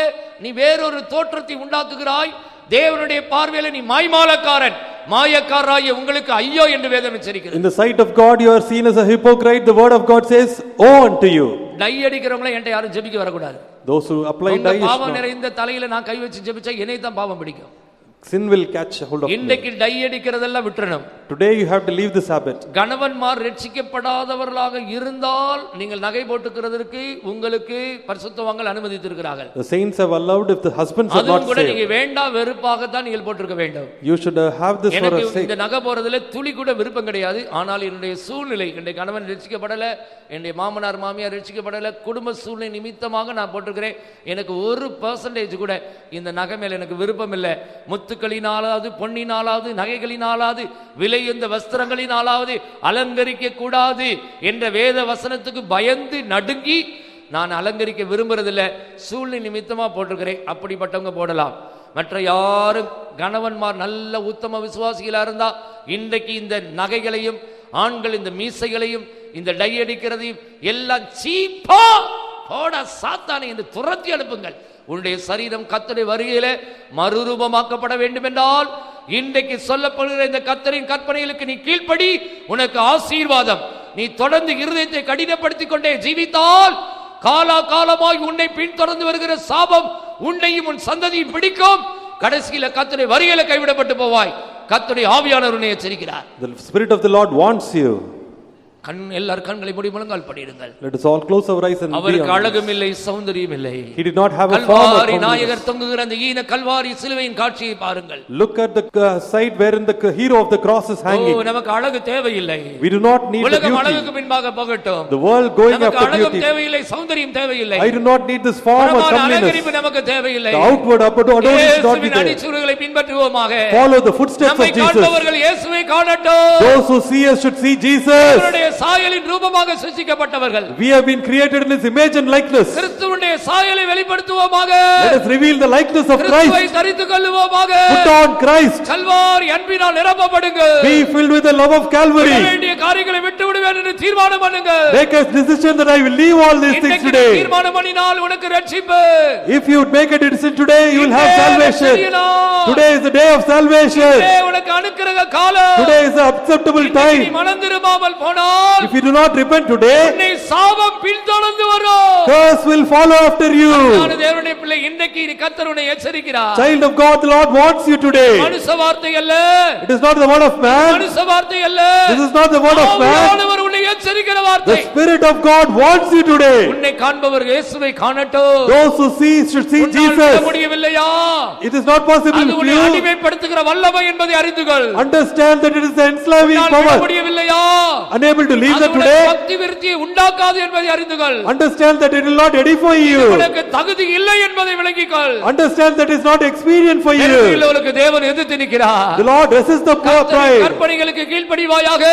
நீ வேறொரு தோற்றத்தை உண்டாக்குகிறாய். தேவனுடைய பார்வையில நீ மாய்மாலக்காரன், மாயக்காரராகிய உங்களுக்கு ஐயோ என்று வேதம் எச்சரிக்கிறது. In the sight of God you are seen as a hypocrite. The word of God says, oh unto you. Dye அடிக்கிறவங்கள என்கிட்ட யாரும் ஜெபிக்க வரக்கூடாது. Those who apply dye, பாவம் நிறைந்த தலையில நான் கை வச்சு ஜெபிச்சா என்னை தான் பாவம் பிடிக்கும். sin will catch hold of you. இன்றைக்கு டை அடிக்கிறதெல்லாம் விட்டுறணும். Today you have to leave this habit. கணவன்மார் ரட்சிக்கப்படாதவர்களாக இருந்தால் நீங்கள் நகை போட்டுக்கிறதற்கு உங்களுக்கு பரிசுத்தவான்கள் அனுமதித்திருக்கிறார்கள். The saints have allowed if the husbands are not அதுவும் கூட நீங்க saved. வேண்டாம் வெறுப்பாக தான் நீங்கள் போட்டுக்க வேண்டும். You should have this for a எனக்கு sake. இந்த நகை போறதுல துளி கூட விருப்பம் கிடையாது. ஆனால் என்னுடைய சூழ்நிலை, என்னுடைய கணவன் ரட்சிக்கப்படல, என்னுடைய மாமனார் மாமியார் ரட்சிக்கப்படல, குடும்ப சூழ்நிலை நிமித்தமாக நான் போட்டிருக்கிறேன். எனக்கு 1% கூட இந்த நகை மேல எனக்கு விருப்பம் இல்லை. முத்துக்களினாலாவது பொன்னினாலாவது நகைகளினாலாவது விலை இந்த வஸ்திரங்களினாலாவது அலங்கரிக்க கூடாது என்ற வேத வசனத்துக்கு பயந்து நடுங்கி நான் அலங்கரிக்க விரும்புறதில்லை. சூழ்நிலை நிமித்தமா போட்டிருக்கிறேன். அப்படிப்பட்டவங்க போடலாம். மற்ற யாரும் கணவன்மார் நல்ல உத்தம விசுவாசிகளா இருந்தா இன்றைக்கு இந்த நகைகளையும் ஆண்கள் இந்த மீசைகளையும் இந்த டை அடிக்கிறதையும் எல்லாம் சீப்பா போட சாத்தானை என்று துரத்தி அனுப்புங்கள். உன்னுடைய சரீரம் கர்த்தருடைய வருகையில மறுரூபமாக்கப்பட வேண்டும் என்றால் இன்றைக்கு சொல்லப்படுகிற இந்த கர்த்தரின் கற்பனைகளுக்கு நீ கீழ்ப்படி, உனக்கு ஆசீர்வாதம். நீ தொடர்ந்து இருதயத்தை கடினப்படுத்திக் கொண்டே ஜீவித்தால் காலமாய் உன்னை பின்தொடர்ந்து வருகிற சாபம் உன்னையும் உன் சந்ததியும் பிடிக்கும். கடைசியில கர்த்தருடைய வருகையில கைவிடப்பட்டு போவாய். கர்த்தருடைய ஆவியானவர் உன்னை எச்சரிக்கிறார். The spirit of the Lord wants you. எல்லார் கண்களை மூடி முழங்கால் படிடுங்கள். Let us all close our eyes and அவருக்கு அழகும் இல்லை சௌந்தரியம் இல்லை. He did not have a form of Kalvari நாயகர் தொங்குகிற அந்த ஈன கல்வாரி சிலுவையின் காட்சியை பாருங்கள். Look at the side wherein the hero of the cross is hanging. நமக்கு அழகு தேவையில்லை. We do not need the உலகம் beauty. அழகுக்கு பின்பாக போகட்டும். The world going நமக்கு after அழகும் beauty. தேவையில்லை, சௌந்தரியம் தேவையில்லை. I do not need this form of comeliness. அலங்கரிப்பு நமக்கு தேவையில்லை. The outward adornment is not இயேசுவின் there. அடிச்சுவடுகளை பின்பற்றுவோமாக. Follow the footsteps of நம்மை Jesus. காண்பவர்கள் இயேசுவை காணட்டும். Those who see us should see Jesus. அவருடைய சாயலின் ரூபமாக சிருஷ்டிக்கப்பட்டவர்கள். We have been created in his image and likeness. கிறிஸ்துவின் சாயலை வெளிப்படுத்துவோமாக. Let us reveal the likeness of Christ. கிறிஸ்துவை தரித்துக் கொள்வோமாக. Put on Christ. கல்வாரி அன்பினால் நிரப்பப்படுங்க. Be filled with the love of Calvary. வேண்டிய காரியங்களை விட்டு விடுவேன் என்று தீர்மானம் பண்ணுங்க. Make a decision that I will leave all these things today. தீர்மானம் பண்ணினால் உனக்கு ரட்சிப்பு. If you would make a decision today, you will have salvation. Today is the day of salvation. உனக்கு அனுக்கிரக காலம். Today is the acceptable time. நீ மனம் திரும்பாமல் போனால் If you do not repent today, உன்னை சாபம் பின்தொடர்ந்து வரும். curse will follow after you. தேவனுடைய பிள்ளை, இன்றைக்கு கர்த்தர் உன்னை எச்சரிக்கிறார். Child of God, the Lord wants you today. மனுஷ வார்த்தை அல்ல. It is not the word of man. மனுஷ வார்த்தை அல்ல. This is not the word of man. ஆண்டவர் உன்னை எச்சரிக்கிற வார்த்தை. The Spirit of God wants you today. உன்னை காண்பவர் இயேசுவை காணட்டும். Those who see should see Jesus. முடியவில்லையா? It is not possible அது for உன்னை you. அடிமைப்படுத்துகிற வல்லமை என்பதை அறிந்துகள். Understand that it is the enslaving power. முடியவில்லையா? Unable to leave அது that உனக்கு today, பக்தி விருத்தியை உண்டாக்காது என்பதை அறிந்துகொள். understand that it will not edify you. உனக்கு தகுதி இல்லை என்பதை விளங்கிக்கொள். Understand that it's not expedient for you. உள்ளவர்களுக்கு தேவன் எதிர்த்து நிற்கிறார். The Lord resists the pride. கற்பனைகளுக்கு கீழ்ப்படிவாயாக.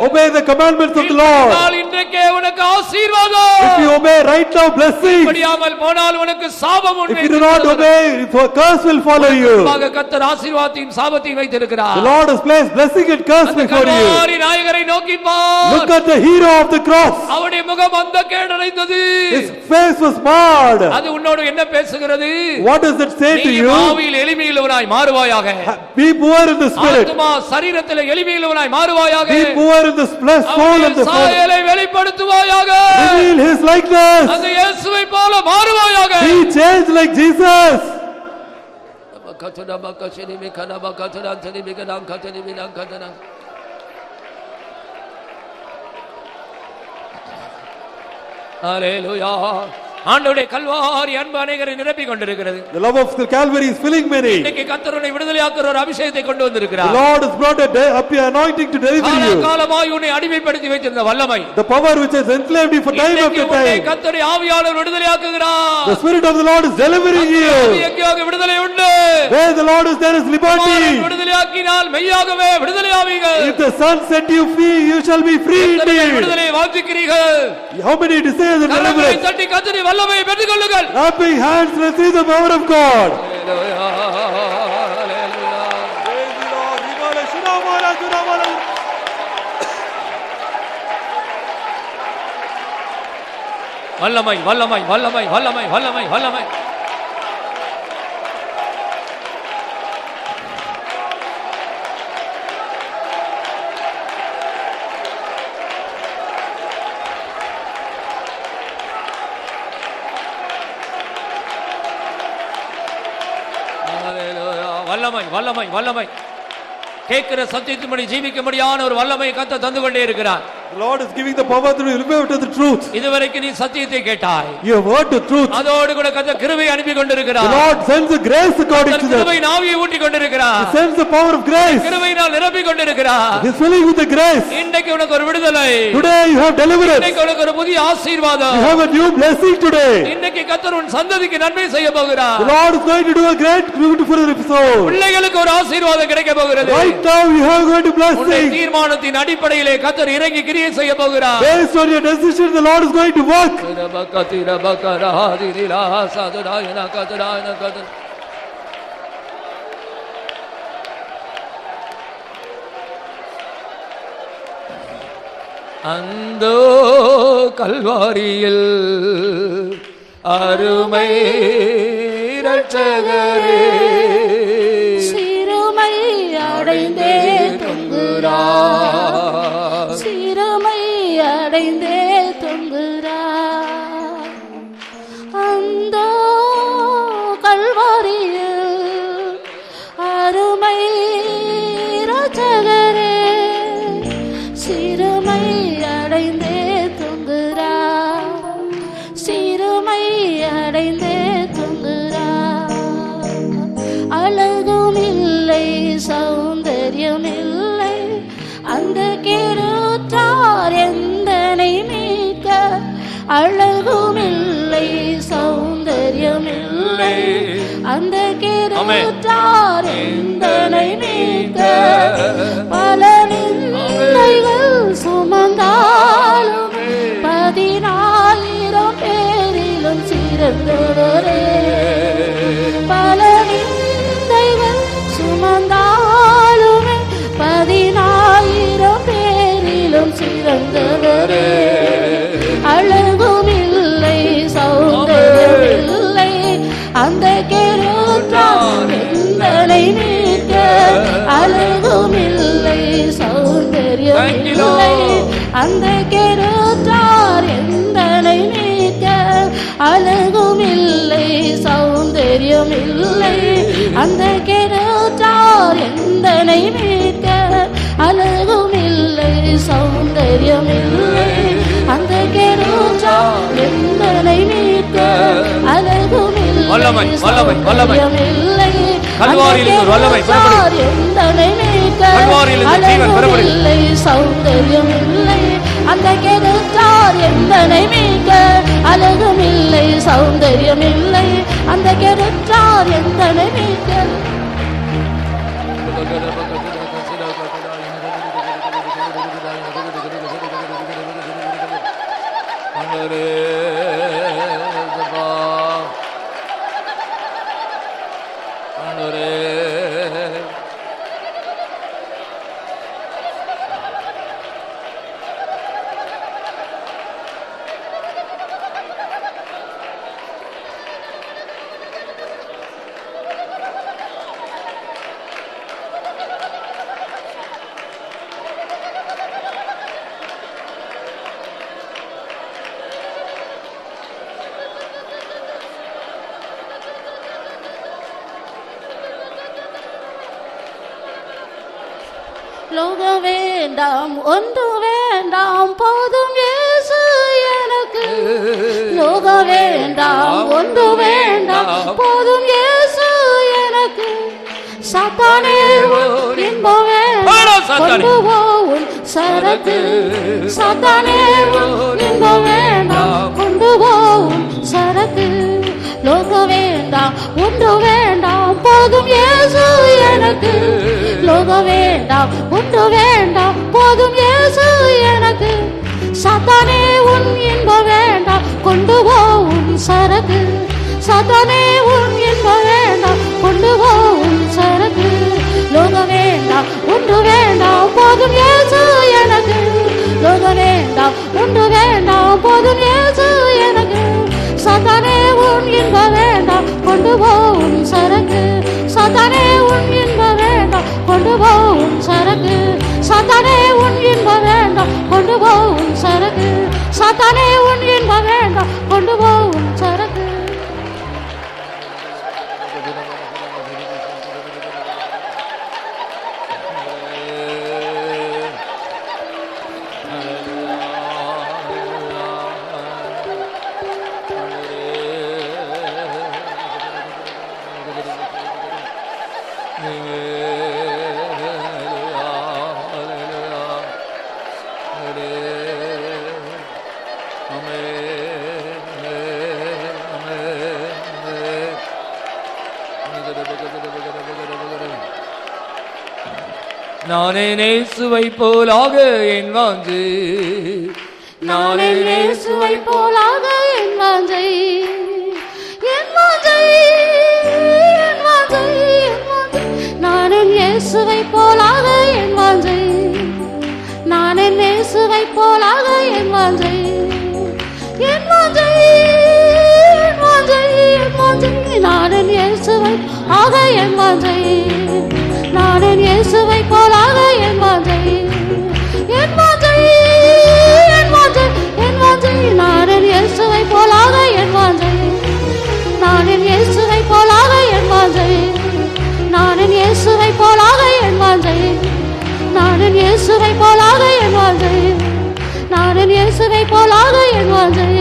Obey the commandments of the Lord. இன்றைக்கே உனக்கு ஆசீர்வாதம். If you obey right now, blessing. படியாமல் போனால் உனக்கு சாபம் உண்டு. If you do not obey, a curse will follow you. கர்த்தர் ஆசீர்வாதத்தையும் சாபத்தையும் வைத்திருக்கிறார். The Lord has placed blessing and curse before you. Kalvari நாயகரை நோக்கி பார். Look at the hero of the cross. அவருடைய முகம் அந்த கேடடைந்தது. His face was marred. அது உன்னோடு என்ன பேசுகிறது? What does it say to you? நீ ஆவியில் எளிமையுள்ளவனாய் மாறுவாயாக. Be poor in the spirit. ஆத்துமா சரீரத்திலே எளிமையுள்ளவனாய் மாறுவாயாக. Be poor in the flesh, soul and the soul. சாயலை வெளிப்படுத்துவாயாக. Reveal his likeness. அந்த இயேசுவை போல மாறுவாயாக. Be changed like Jesus. Hallelujah. ஆண்டவருடைய கல்வாரி அன்பு அநேகரை நிரப்பிக் கொண்டிருக்கிறது. The love of the Calvary is filling many. இன்னைக்கு கர்த்தர் உன்னை விடுதலையாக்குற ஒரு அபிஷேகத்தை கொண்டு வந்திருக்கிறார். The Lord has brought a anointing to deliver you. காலமாய் உன்னை அடிமைப்படுத்தி வைத்திருந்த வல்லமை. The power which has enslaved you for time after time. கர்த்தருடைய ஆவியானவர் விடுதலையாக்குகிறார். The Spirit of the Lord is delivering you. எங்கேயாவது விடுதலை உண்டு. Where the Lord is, there is liberty. விடுதலையாக்கினால் மெய்யாகவே விடுதலையாவீர்கள். If the Son set you free, you shall be free indeed. விடுதலையை வாஞ்சிக்கிறீர்கள். How many desire the deliverance? தட்டி கர்த்தருடைய வல்லமையை பெற்றுக்கொள்ளுங்கள். Clapping hands, receive the power of God. வல்லமை வல்லமை வல்லமை வல்லமை வல்லமை வல்லமை. வல்லமை வல்லமை வல்லமை. கேட்கிற சத்தியத்தின்படி ஜீவிக்கும்படியான ஒரு வல்லமை கர்த்தர் தந்து கொண்டே இருக்கிறார். The Lord is giving the power to live to the truth. இதுவரைக்கும் நீ சத்தியத்தை கேட்டாய். You have heard the truth. அதோடு கூட கர்த்தர் கிருபை அனுப்பி கொண்டிருக்கிறார். The Lord sends the grace according to that. கிருபை ஆவியை ஊட்டி கொண்டிருக்கிறார். He sends the power of grace. கிருபையினால் நிரப்பி கொண்டிருக்கிறார். He is filling with the grace. இன்றைக்கு உனக்கு ஒரு விடுதலை. Today you have deliverance. இன்றைக்கு உனக்கு ஒரு புதிய ஆசீர்வாதம். You have a new blessing today. இன்றைக்கு கர்த்தர் உன் சந்ததிக்கு நன்மை செய்ய போகிறார். The Lord is going to do a great beautiful episode. பிள்ளைகளுக்கு ஒரு ஆசீர்வாதம் கிடைக்க போகிறது. Right now you have going to blessing. உன்னுடைய தீர்மானத்தின் அடிப்படையிலே கர்த்தர் இறங்கி கிரியை செய்ய போகிறார். Based on your decision, the Lord is going to work. அந்தோ கல்வாரியில் அருமை இரட்சகரே சிறுமை அடைந்தே தொங்குகிறார். சிறுமை அடைந்தே தொங்குகிறார். அந்த கல்வாரியில் அருமை இரட்சகரே சிறுமை அடைந்தே தொங்குகிறார். சிறுமை அடைந்தே தொங்குகிறார். அழகும் இல்லை சௌந்தர்யம் இல்லை அந்த கேருற்றார் எந்தனை மீட்க. அழகும் இல்லை சௌந்தர்யம் இல்லை அந்த கேருற்றார் எந்தனை மீட்க. பல நிந்தைகள் சுமந்தாலும் 14,000 பேரிலும் சிறந்தவரே. பல நிந்தைகள் சுமந்தாலுமே 14,000 பேரிலும் சிறந்தவரே. அழகும் இல்லை சௌந்தர்யம் இல்லை அந்த கேருற்றார் எந்தனை மீட்க. அழகும் இல்லை சௌந்தர்யம் இல்லை அந்த கேருற்றார் எந்தனை மீட்க. அழகும் இல்லை சௌந்தர்யம் இல்லை அந்த கேருற்றார் எந்தனை மீட்க. அழகும் இல்லை சௌந்தர்யம் இல்லை அந்த கேருற்றார் எந்தனை மீட்க. அழகும் இல்லை சௌந்தர்யம் இல்லை கல்வாரியில் ஒரு வல்லமை எந்தனை மீட்க. கல்வாரியில் ஜீவன் பெறப்படுகிறது. இல்லை சௌந்தர்யம் இல்லை அந்த கெடுத்தார் எந்தனை மீட்க அழகும் இல்லை சௌந்தரியம் இல்லை அந்த கெடுத்தார் எந்தனை மீட்க லோக வேண்டாம் ஒன்று வேண்டாம் போதும் இயேசு எனக்கு லோக வேண்டாம் ஒன்று வேண்டாம் போதும் இயேசு எனக்கு சாத்தானே இன்பம் வேண்டாம் கொண்டு போவும் சரக்கு சாத்தானே இன்பம் வேண்டாம் கொண்டு போவும் சரக்கு லோக வேண்டாம் ஒன்று வேண்டாம் போதும் இயேசு எனக்கு லோக வேண்டாம் ஒன்று வேண்டாம் போதும் இயேசு எனக்கு சாத்தானே உன் இன்பம் வேண்டாம் கொண்டு போவும் சரக்கு சாத்தானே உன் இன்பம் வேண்டாம் கொண்டு போவும் சரக்கு லோக வேண்டாம் ஒன்று வேண்டாம் போதும் இயேசு எனக்கு லோக வேண்டாம் ஒன்று வேண்டாம் போதும் இயேசு எனக்கு சாத்தானே உன் இன்பம் வேண்டாம் கொண்டு போவும் சரக்கு சாத்தானே உன் இன்பம் வேண்டாம் கொண்டு போவும் சரக்கு சாத்தானே உன் இன்பம் வேண்டாம் கொண்டு போவும் சரக்கு சாத்தானே உன் இன்பம் வேண்டாம் கொண்டு போவும் சரக்கு நானே இயேசுவை போலாக என் வாஞ்சை நானே இயேசுவை போலாக என் வாஞ்சை என் வாஞ்சை என் வாஞ்சை என் வாஞ்சை நானே இயேசுவை போலாக என் வாஞ்சை நானே இயேசுவை போலாக என் வாஞ்சை என் வாஞ்சை என் வாஞ்சை என் வாஞ்சை நானே இயேசுவை ஆக என் வாஞ்சை நானே இயேசுவை போலாக என் வாஞ்சை என் வாஞ்சை என் வாஞ்சை என் வாஞ்சை நானே இயேசுவை போலாக என் வாஞ்சை நானே இயேசுவை போலாக என் வாஞ்சை நானே இயேசுவை போலாக என் வாஞ்சை நானே இயேசுவை போலாக என் வாஞ்சை நானே இயேசுவை போலாக என் வாஞ்சை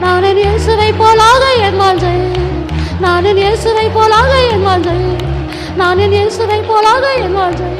நானே இயேசுவை போலாக என் வாஞ்சை நானே இயேசுவை போலாக என் வாஞ்சை நானே இயேசுவை போலாக என் வாஞ்சை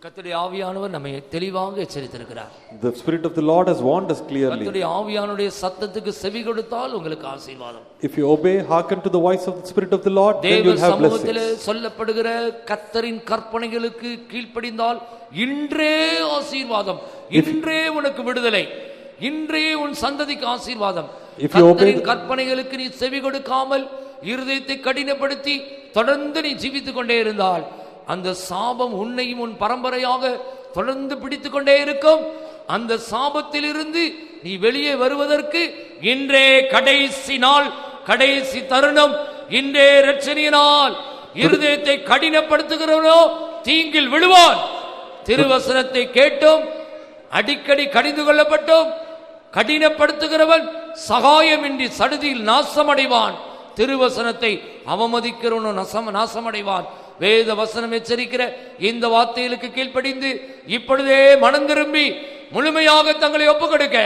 கர்த்தருடைய ஆவியானவர் நம்மை தெளிவாக எச்சரித்திருக்கிறார். The Spirit of the Lord has warned us clearly. கர்த்தருடைய ஆவியானுடைய சத்தத்துக்கு செவி கொடுத்தால் உங்களுக்கு ஆசீர்வாதம். If you obey, hearken to the voice of the Spirit of the Lord, then you will have blessings. தேவ சமூகத்திலே சொல்லப்படுகிற கர்த்தரின் கற்பனைகளுக்கு கீழ்ப்படிந்தால் இன்றே ஆசீர்வாதம், இன்றே உனக்கு விடுதலை, இன்றே உன் சந்ததிக்கு ஆசீர்வாதம். கர்த்தரின் கற்பனைகளுக்கு நீ செவி கொடுக்காமல் இருதயத்தை கடினப்படுத்தி தொடர்ந்து நீ ஜீவித்துக் கொண்டே இருந்தால் அந்த சாபம் உன்னையும் உன் பரம்பரையாக தொடர்ந்து பிடித்துக் கொண்டே இருக்கும். அந்த சாபத்தில் இருந்து நீ வெளியே வருவதற்கு இன்றே கடைசி நாள், கடைசி தருணம். இன்றே இரட்சணியினால் இருதயத்தை கடினப்படுத்துகிறவனோ தீங்கில் விழுவான். திருவசனத்தை கேட்டும் அடிக்கடி கடிந்து கொள்ளப்பட்டும் கடினப்படுத்துகிறவன் சகாயமின்றி சடுதியில் நாசமடைவான். திருவசனத்தை அவமதிக்கிறவனும் நாசமடைவான். வேத வசனம் எச்சரிக்கிற இந்த வார்த்தைகளுக்கு கீழ்ப்படிந்து இப்பொழுதே மனம் திரும்பி முழுமையாக தங்களை ஒப்புக்கொடுக்க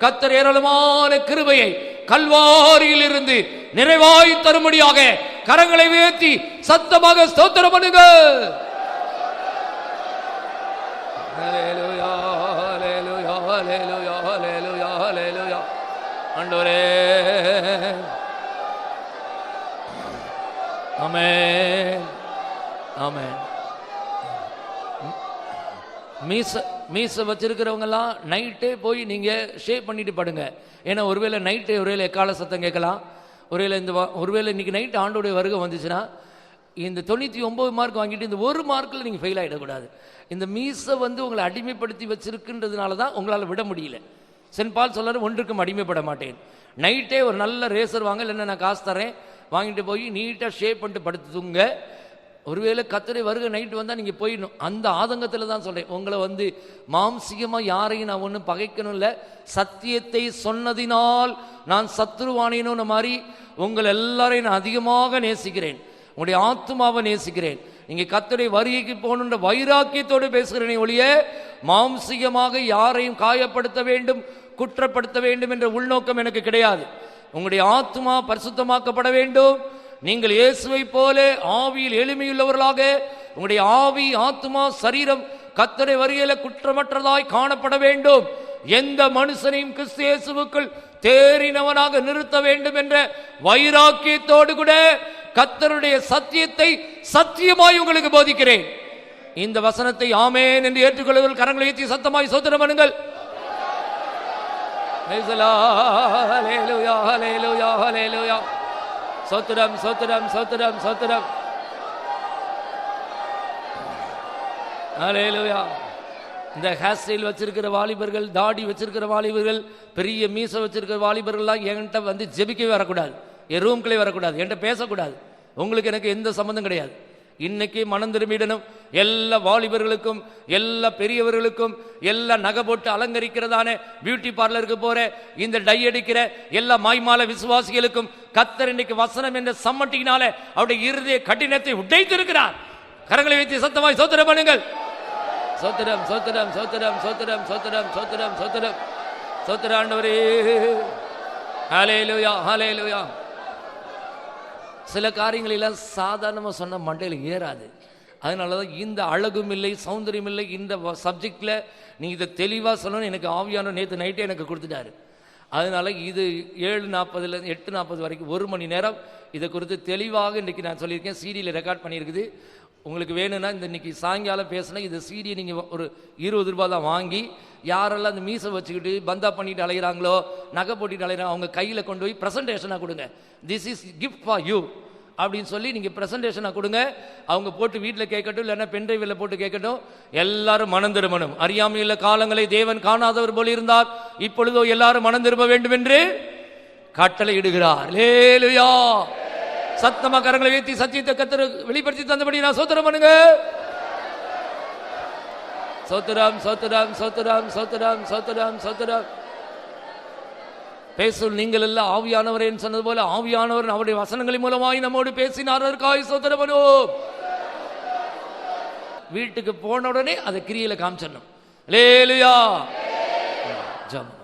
கர்த்தர் ஏராளமான கிருபையை கல்வாரியில் இருந்து நிறைவாய் தரும்படியாக கரங்களை உயர்த்தி சத்தமாக ஸ்தோத்திரம் பண்ணுங்க. ஹல்லேலூயா, ஹல்லேலூயா, ஹல்லேலூயா, ஹல்லேலூயா, ஹல்லேலூயா. ஆண்டவரே, ஆமென், ஆமென். மீச வச்சிருக்கிறவங்கெல்லாம் நைட்டே போய் நீங்கள் ஷேவ் பண்ணிட்டு படுங்க. ஏன்னா ஒருவேளை நைட்டு ஒருவேளை எக்கால சத்தம் கேட்கலாம். ஒருவேளை இன்னைக்கு நைட்டு ஆண்டோடைய வருகை வந்துச்சுன்னா இந்த 99 மார்க் வாங்கிட்டு இந்த ஒரு மார்க்கில் நீங்கள் ஃபெயில் ஆகிடக்கூடாது. இந்த மீசை உங்களை அடிமைப்படுத்தி வச்சிருக்குன்றதுனால தான் உங்களால் விட முடியல. சென்ட் பால் சொல்றாரு, ஒன்றுக்கும் அடிமைப்பட மாட்டேன். நைட்டே ஒரு நல்ல ரேசர் வாங்க, இல்லைன்னா நான் காசு தரேன், வாங்கிட்டு போய் நீட்டாக ஷேப் பண்ணிட்டு படுத்துங்க. ஒருவேளை கர்த்தரை வருகை நைட்டு வந்தால் நீங்கள் போயிடணும். அந்த ஆதங்கத்தில் தான் சொல்கிறேன். உங்களை மாம்சிகமாக யாரையும் நான் ஒன்றும் பகைக்கணும் இல்லை. சத்தியத்தை சொன்னதினால் நான் சத்துருவானேனோன்னு மாதிரி உங்களை எல்லாரையும் நான் அதிகமாக நேசிக்கிறேன். உங்களுடைய ஆத்மாவை நேசிக்கிறேன். நீங்கள் கர்த்தருடைய வருகைக்கு போகணுன்ற வைராக்கியத்தோடு பேசுகிறேனே ஒழிய மாம்சிகமாக யாரையும் காயப்படுத்த வேண்டும், குற்றப்படுத்த வேண்டும் என்ற உள்நோக்கம் எனக்கு கிடையாது. உங்களுடைய ஆத்மா பரிசுத்தமாக்கப்பட வேண்டும். நீங்கள் இயேசுவை போல ஆவியில் எளிமையுள்ளவர்களாக உங்களுடைய ஆவி, ஆத்மா, சரீரம் கர்த்தருடைய வருகையில குற்றமற்றதாய் காணப்பட வேண்டும். எந்த மனுஷனையும் கிறிஸ்து இயேசுவுக்குள் தேறினவனாக நிறுத்த வேண்டும் என்ற வைராக்கியத்தோடு கூட கர்த்தருடைய சத்தியத்தை சத்தியமாய் உங்களுக்கு போதிக்கிறேன். இந்த வசனத்தை ஆமென் என்று ஏற்றுக்கொள்ளுங்கள். கரங்களை ஏற்றி சத்தமாய் ஸ்தோத்திரம் பண்ணுங்கள். ஹல்லேலூயா, ஹல்லேலூயா, ஹல்லேலூயா. சோத்திரம், சோத்திரம், சோத்திரம், சோத்திரம். ஹல்லேலூயா. இந்த ஹேர் ஸ்டைல் வச்சிருக்கிற வாலிபர்கள், தாடி வச்சிருக்கிற வாலிபர்கள், பெரிய மீசை வச்சிருக்கிற வாலிபர்கள்லாம் என்கிட்ட ஜெபிக்கவே வரக்கூடாது, என் ரூம்குள்ளே வரக்கூடாது, என்கிட்ட பேசக்கூடாது. உங்களுக்கு எனக்கு எந்த சம்பந்தம் கிடையாது. இன்னைக்கு மனம் திரும்பிடணும். எல்லா வாலிபர்களுக்கும், எல்லா பெரியவர்களுக்கும், எல்லா நகை போட்டு அலங்கரிக்கிறதான பியூட்டி பார்லருக்கு போற, இந்த டை அடிக்கிற எல்லா மாய்மால விசுவாசிகளுக்கும் கர்த்தர் இன்னைக்கு வசனம் என்ற சம்மட்டினால அவருடைய இருதய கடினத்தை உடைத்திருக்கிறார். கரங்களை வைத்து சத்தமாய் ஸ்தோத்திரம் பண்ணுங்கள். சோத்திரம், சோத்திரம், சோத்திரம், சோத்திரம், சோத்திரம், சோத்திரம், சோத்திரம், சோத்திரம் ஆண்டவரே. ஹல்லேலூயா, ஹல்லேலூயா. சில காரியங்கள் எல்லாம் சாதாரணமாக சொன்ன மண்டையில் ஏறாது. அதனால தான் இந்த அழகும் இல்லை, சௌந்தரியம் இல்லை, இந்த சப்ஜெக்டில் நீங்கள் இதை தெளிவாக சொல்லணும்னு எனக்கு ஆவியான நேற்று நைட்டே எனக்கு கொடுத்துட்டாரு. அதனால் இது 7:40 8:40 வரைக்கும் 1 மணி நேரம் இதை குறித்து தெளிவாக இன்றைக்கி நான் சொல்லியிருக்கேன். சீடியில் ரெக்கார்ட் பண்ணியிருக்குது. உங்களுக்கு வேணும்னா இந்த இன்றைக்கி சாயங்காலம் பேசினா இந்த சீடியை நீங்கள் ஒரு 20 ரூபா தான் வாங்கி, யாரெல்லாம் அந்த மீசை வச்சுக்கிட்டு பந்தா பண்ணிட்டு அலைகிறாங்களோ, நகை போட்டிட்டு அலைகிறாங்க, அவங்க கையில் கொண்டு போய் ப்ரெசன்டேஷனாக கொடுங்க. This is gift for you அப்படின்னு சொல்லி நீங்கள் ப்ரெசன்டேஷனாக கொடுங்க. அவங்க போட்டு வீட்டில் கேட்கட்டும், இல்லைன்னா பென்ட்ரைவில் போட்டு கேட்கட்டும். எல்லாரும் மனம் திரும்பணும். அறியாமையுள்ள காலங்களை தேவன் காணாதவர் போல இருந்தார், இப்பொழுதோ எல்லாரும் மனம் திரும்ப வேண்டும் என்று கட்டளை இடுகிறார். ஹல்லேலூயா. சத்தமா கரங்களை உயர்த்தி சத்தியத்தை கர்த்தர் வெளிப்படுத்தி தந்தபடி நான் சோத்திரம் பண்ணுங்க. சோத்திரம், சோத்திரம், சோத்திரம், சோத்திரம், சோத்திரம், சோத்திரம். பேசும் நீங்கள் எல்லாம் ஆவியானவரே சொன்னது போல ஆவியானவர் அவருடைய வசனங்களின் மூலமாய் நம்மோடு பேசினார். அதற்காக சோத்திரம் பண்ணுவோம். வீட்டுக்கு போன உடனே அதை கிரியில காமிச்சிடணும். ஹல்லேலூயா. ஜெபம்.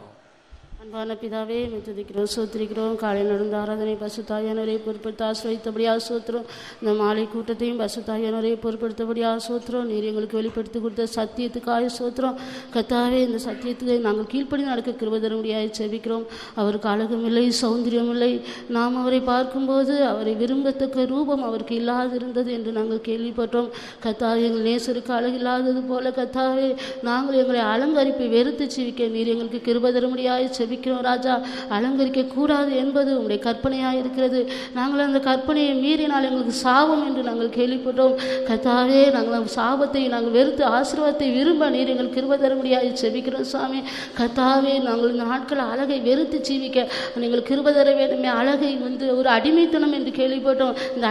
அன்பான பிதாவே, துதிக்கிறோம், சோத்திரிக்கிறோம். காலையில் நடந்த ஆராதனை பசுத்தாயானவரை பொறுப்படுத்த ஆசிரியத்தபடியாக சோத்திரம். இந்த மாலை கூட்டத்தையும் பசுத்தாயானவரை பொறுப்படுத்தபடியாக சோத்திரம். நீர் எங்களுக்கு வெளிப்படுத்தி கொடுத்த சத்தியத்துக்காக சோத்திரம். கர்த்தாவே, இந்த சத்தியத்துக்கு நாங்கள் கீழ்ப்படி நடக்க கிருபை தர முடியாது செபிக்கிறோம். அவருக்கு அழகும் இல்லை, சௌந்தரியம் இல்லை. நாம் அவரை பார்க்கும்போது அவரை விரும்பத்தக்க ரூபம் அவருக்கு இல்லாதிருந்தது என்று நாங்கள் கேள்விப்பட்டோம். கர்த்தாவே, எங்கள் நேசருக்கு அழகில்லாதது போல கர்த்தாவே, நாங்கள் எங்களை அலங்கரிப்பை வெறுத்து ஜீவிக்க நீர் எங்களுக்கு கிருபை தர முடியாது செபிக்கிறோம். ராஜா, அலங்கரிக்க கூடாது என்பது உங்களுடைய கற்பனையாக இருக்கிறது. நாங்கள் அந்த கற்பனையை மீறினால் எங்களுக்கு சாபம் என்று நாங்கள் கேள்விப்பட்டோம். கர்த்தாவே, நாங்கள் சாபத்தை நாங்கள் வெறுத்து ஆசீர்வாதத்தை விரும்ப நீர் எங்களுக்கு கிருபை தர முடியாது செபிக்கிறோம் சாமி. கர்த்தாவே, நாங்கள் இந்த நாட்கள் அழகை வெறுத்து ஜீவிக்க நீங்கள் கிருபை தர வேண்டுமே. அழகை ஒரு அடிமைத்தனம் என்று கேள்விப்பட்டோம். இந்த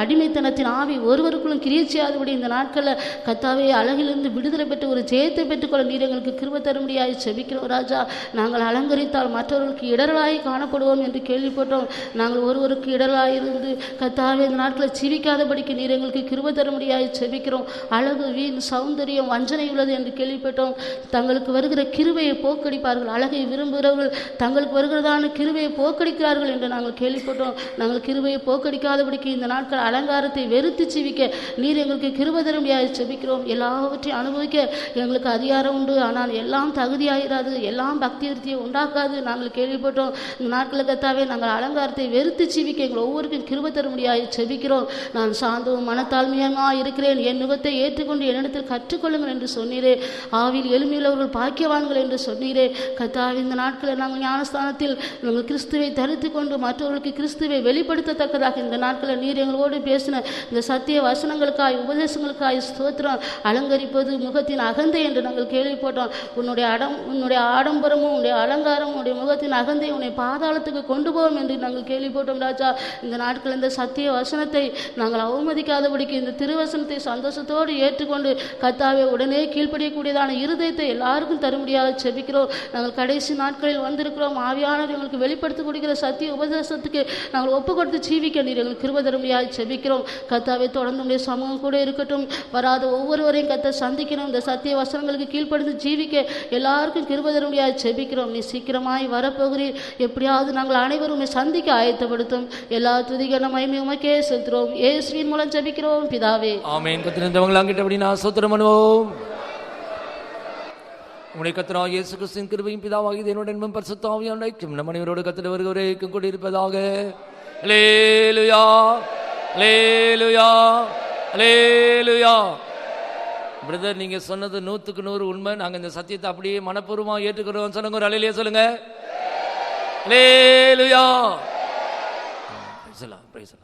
அடிமைத்தனத்தின் ஆவி ஒருவருக்குள்ளும் கிரியை செய்யாதபடி இந்த நாட்களில் கர்த்தாவே, அழகிலிருந்து விடுதலை பெற்று ஒரு ஜெயத்தை பெற்றுக்கொள்ள நீர் எங்களுக்கு கிருபை தர முடியாது செபிக்கிறோம். ராஜா, நாங்கள் அலங்கரிக்க அலங்கரித்தால் மற்றவர்களுக்கு இடரலாய் காணப்படுவோம் என்று கேள்விப்பட்டோம். நாங்கள் ஒருவருக்கு இடரலாய் இருந்து கர்த்தாவே இந்த நாட்களில் ஜீவிக்காதபடிக்கு நீர் எங்களுக்கு கிருபை தர முடியாது செபிக்கிறோம். அழகு, வீண், சௌந்தரியம், வஞ்சனை உள்ளது என்று கேள்விப்பட்டோம். தங்களுக்கு வருகிற கிருபையை போக்கடிப்பார்கள். அழகை விரும்புகிறவர்கள் தங்களுக்கு வருகிறதான கிருபையை போக்கடிக்கிறார்கள் என்று நாங்கள் கேள்விப்பட்டோம். நாங்கள் கிருபையை போக்கடிக்காதபடிக்கு இந்த நாட்கள் அலங்காரத்தை வெறுத்து ஜீவிக்க நீர் எங்களுக்கு கிருபை தர முடியாது செபிக்கிறோம். எல்லாவற்றையும் அனுபவிக்க எங்களுக்கு அதிகாரம் உண்டு, ஆனால் எல்லாம் தகுதியாயிராது, எல்லாம் பக்தி விருத்தியை உண்டாக்காது நாங்கள் கேள்விப்பட்டோம். இந்த நாட்களில் கர்த்தாவே நாங்கள் அலங்காரத்தை வெறுத்து ஜீவிக்க எங்கள் ஒவ்வொருக்கும் கிருபை தர முடியாது செபிக்கிறோம். நான் சாந்தவும் மனத்தாழ்மையாக இருக்கிறேன், என் நுகத்தை ஏற்றுக்கொண்டு என்னிடத்தில் கற்றுக்கொள்ளுங்கள் என்று சொன்னீரே. ஆவில் எளிமையுள்ளவர்கள் பாக்கியவான்கள் என்று சொன்னீரே. கர்த்தாவே இந்த நாட்களில் நாங்கள் ஞானஸ்தானத்தில் நாங்கள் கிறிஸ்துவை தரித்து கொண்டு மற்றவர்களுக்கு கிறிஸ்துவை வெளிப்படுத்தத்தக்கதாக இந்த நாட்களில் நீர் எங்களோடு பேசின இந்த சத்திய வசனங்களுக்காய் உபதேசங்களுக்காய் ஸ்தோத்திரம். அலங்கரிப்பது முகத்தின் அகந்தை என்று நாங்கள் கேள்விப்பட்டோம். உன்னுடைய ஆடம்பரமும் உன்னுடைய அலங்காரமும் உன்னுடைய முகத்தின் அகந்தை உன்னை பாதாளத்துக்கு கொண்டு போவோம் என்று நாங்கள் கேள்விப்பட்டோம். ராஜா, இந்த நாட்கள் இந்த சத்திய வசனத்தை நாங்கள் அவமதிக்காதபடிக்கு இந்த திருவசனத்தை சந்தோஷத்தோடு ஏற்றுக்கொண்டு கர்த்தாவே உடனே கீழ்ப்படியக்கூடியதான இருதயத்தை எல்லாருக்கும் தர முடியாது செபிக்கிறோம். நாங்கள் கடைசி நாட்களில் வந்திருக்கிறோம். ஆவியானவர் எங்களுக்கு வெளிப்படுத்தி கொடுக்கிற சத்திய உபதேசத்துக்கு நாங்கள் ஒப்பு கொடுத்து ஜீவிக்க நீர் எங்களுக்கு கிருபை தர முடியாது செபிக்கிறோம். கர்த்தாவே தொடர்ந்து உடைய சமூகம் கூட இருக்கட்டும். வராத ஒவ்வொருவரையும் கர்த்தர் சந்திக்கணும். இந்த சத்திய வசனங்களுக்கு கீழ்ப்படுத்தி ஜீவிக்க எல்லாருக்கும் கிருபை தர முடியாது செபிக்கிறோம். நீ சீக்கிரமாய் வரப்போகிறீர். எப்படியாவது நாங்கள் அனைவரும் சந்திக்க ஆயத்தப்படுத்தும். எல்லா துதிகன மகிமை உமக்கே செலுத்துகிறோம். இயேசுவின் மூலம் ஜெபிக்கிறோம் பிதாவே, ஆமென். கத்திரவங்களாங்கிட்டபடி நான் ஸ்தோத்திரம் பண்ணுவோம். உடைய கர்த்தராகிய இயேசு கிறிஸ்துவின் கிருபையும் பிதாவாகிய தேவனுடைய அன்பும் பரிசுத்த ஆவியானவருடைய ஐக்கியமும் நம் அனைவரோடு கர்த்தர் வருகிறவரைக்கும் கூடியிருப்பதாக. அல்லேலூயா, அல்லேலூயா, அல்லேலூயா. பிரதர், நீங்க சொன்னது 100க்கு 100 உண்மை. நாங்கள் இந்த சத்தியத்தை அப்படியே மனப்பூர்வமாக ஏற்றுக்கிறோம். சொல்லுங்க, ஒரு அல்லேலூயா சொல்லுங்க. அல்லேலூயா. Praise the Lord, praise the Lord.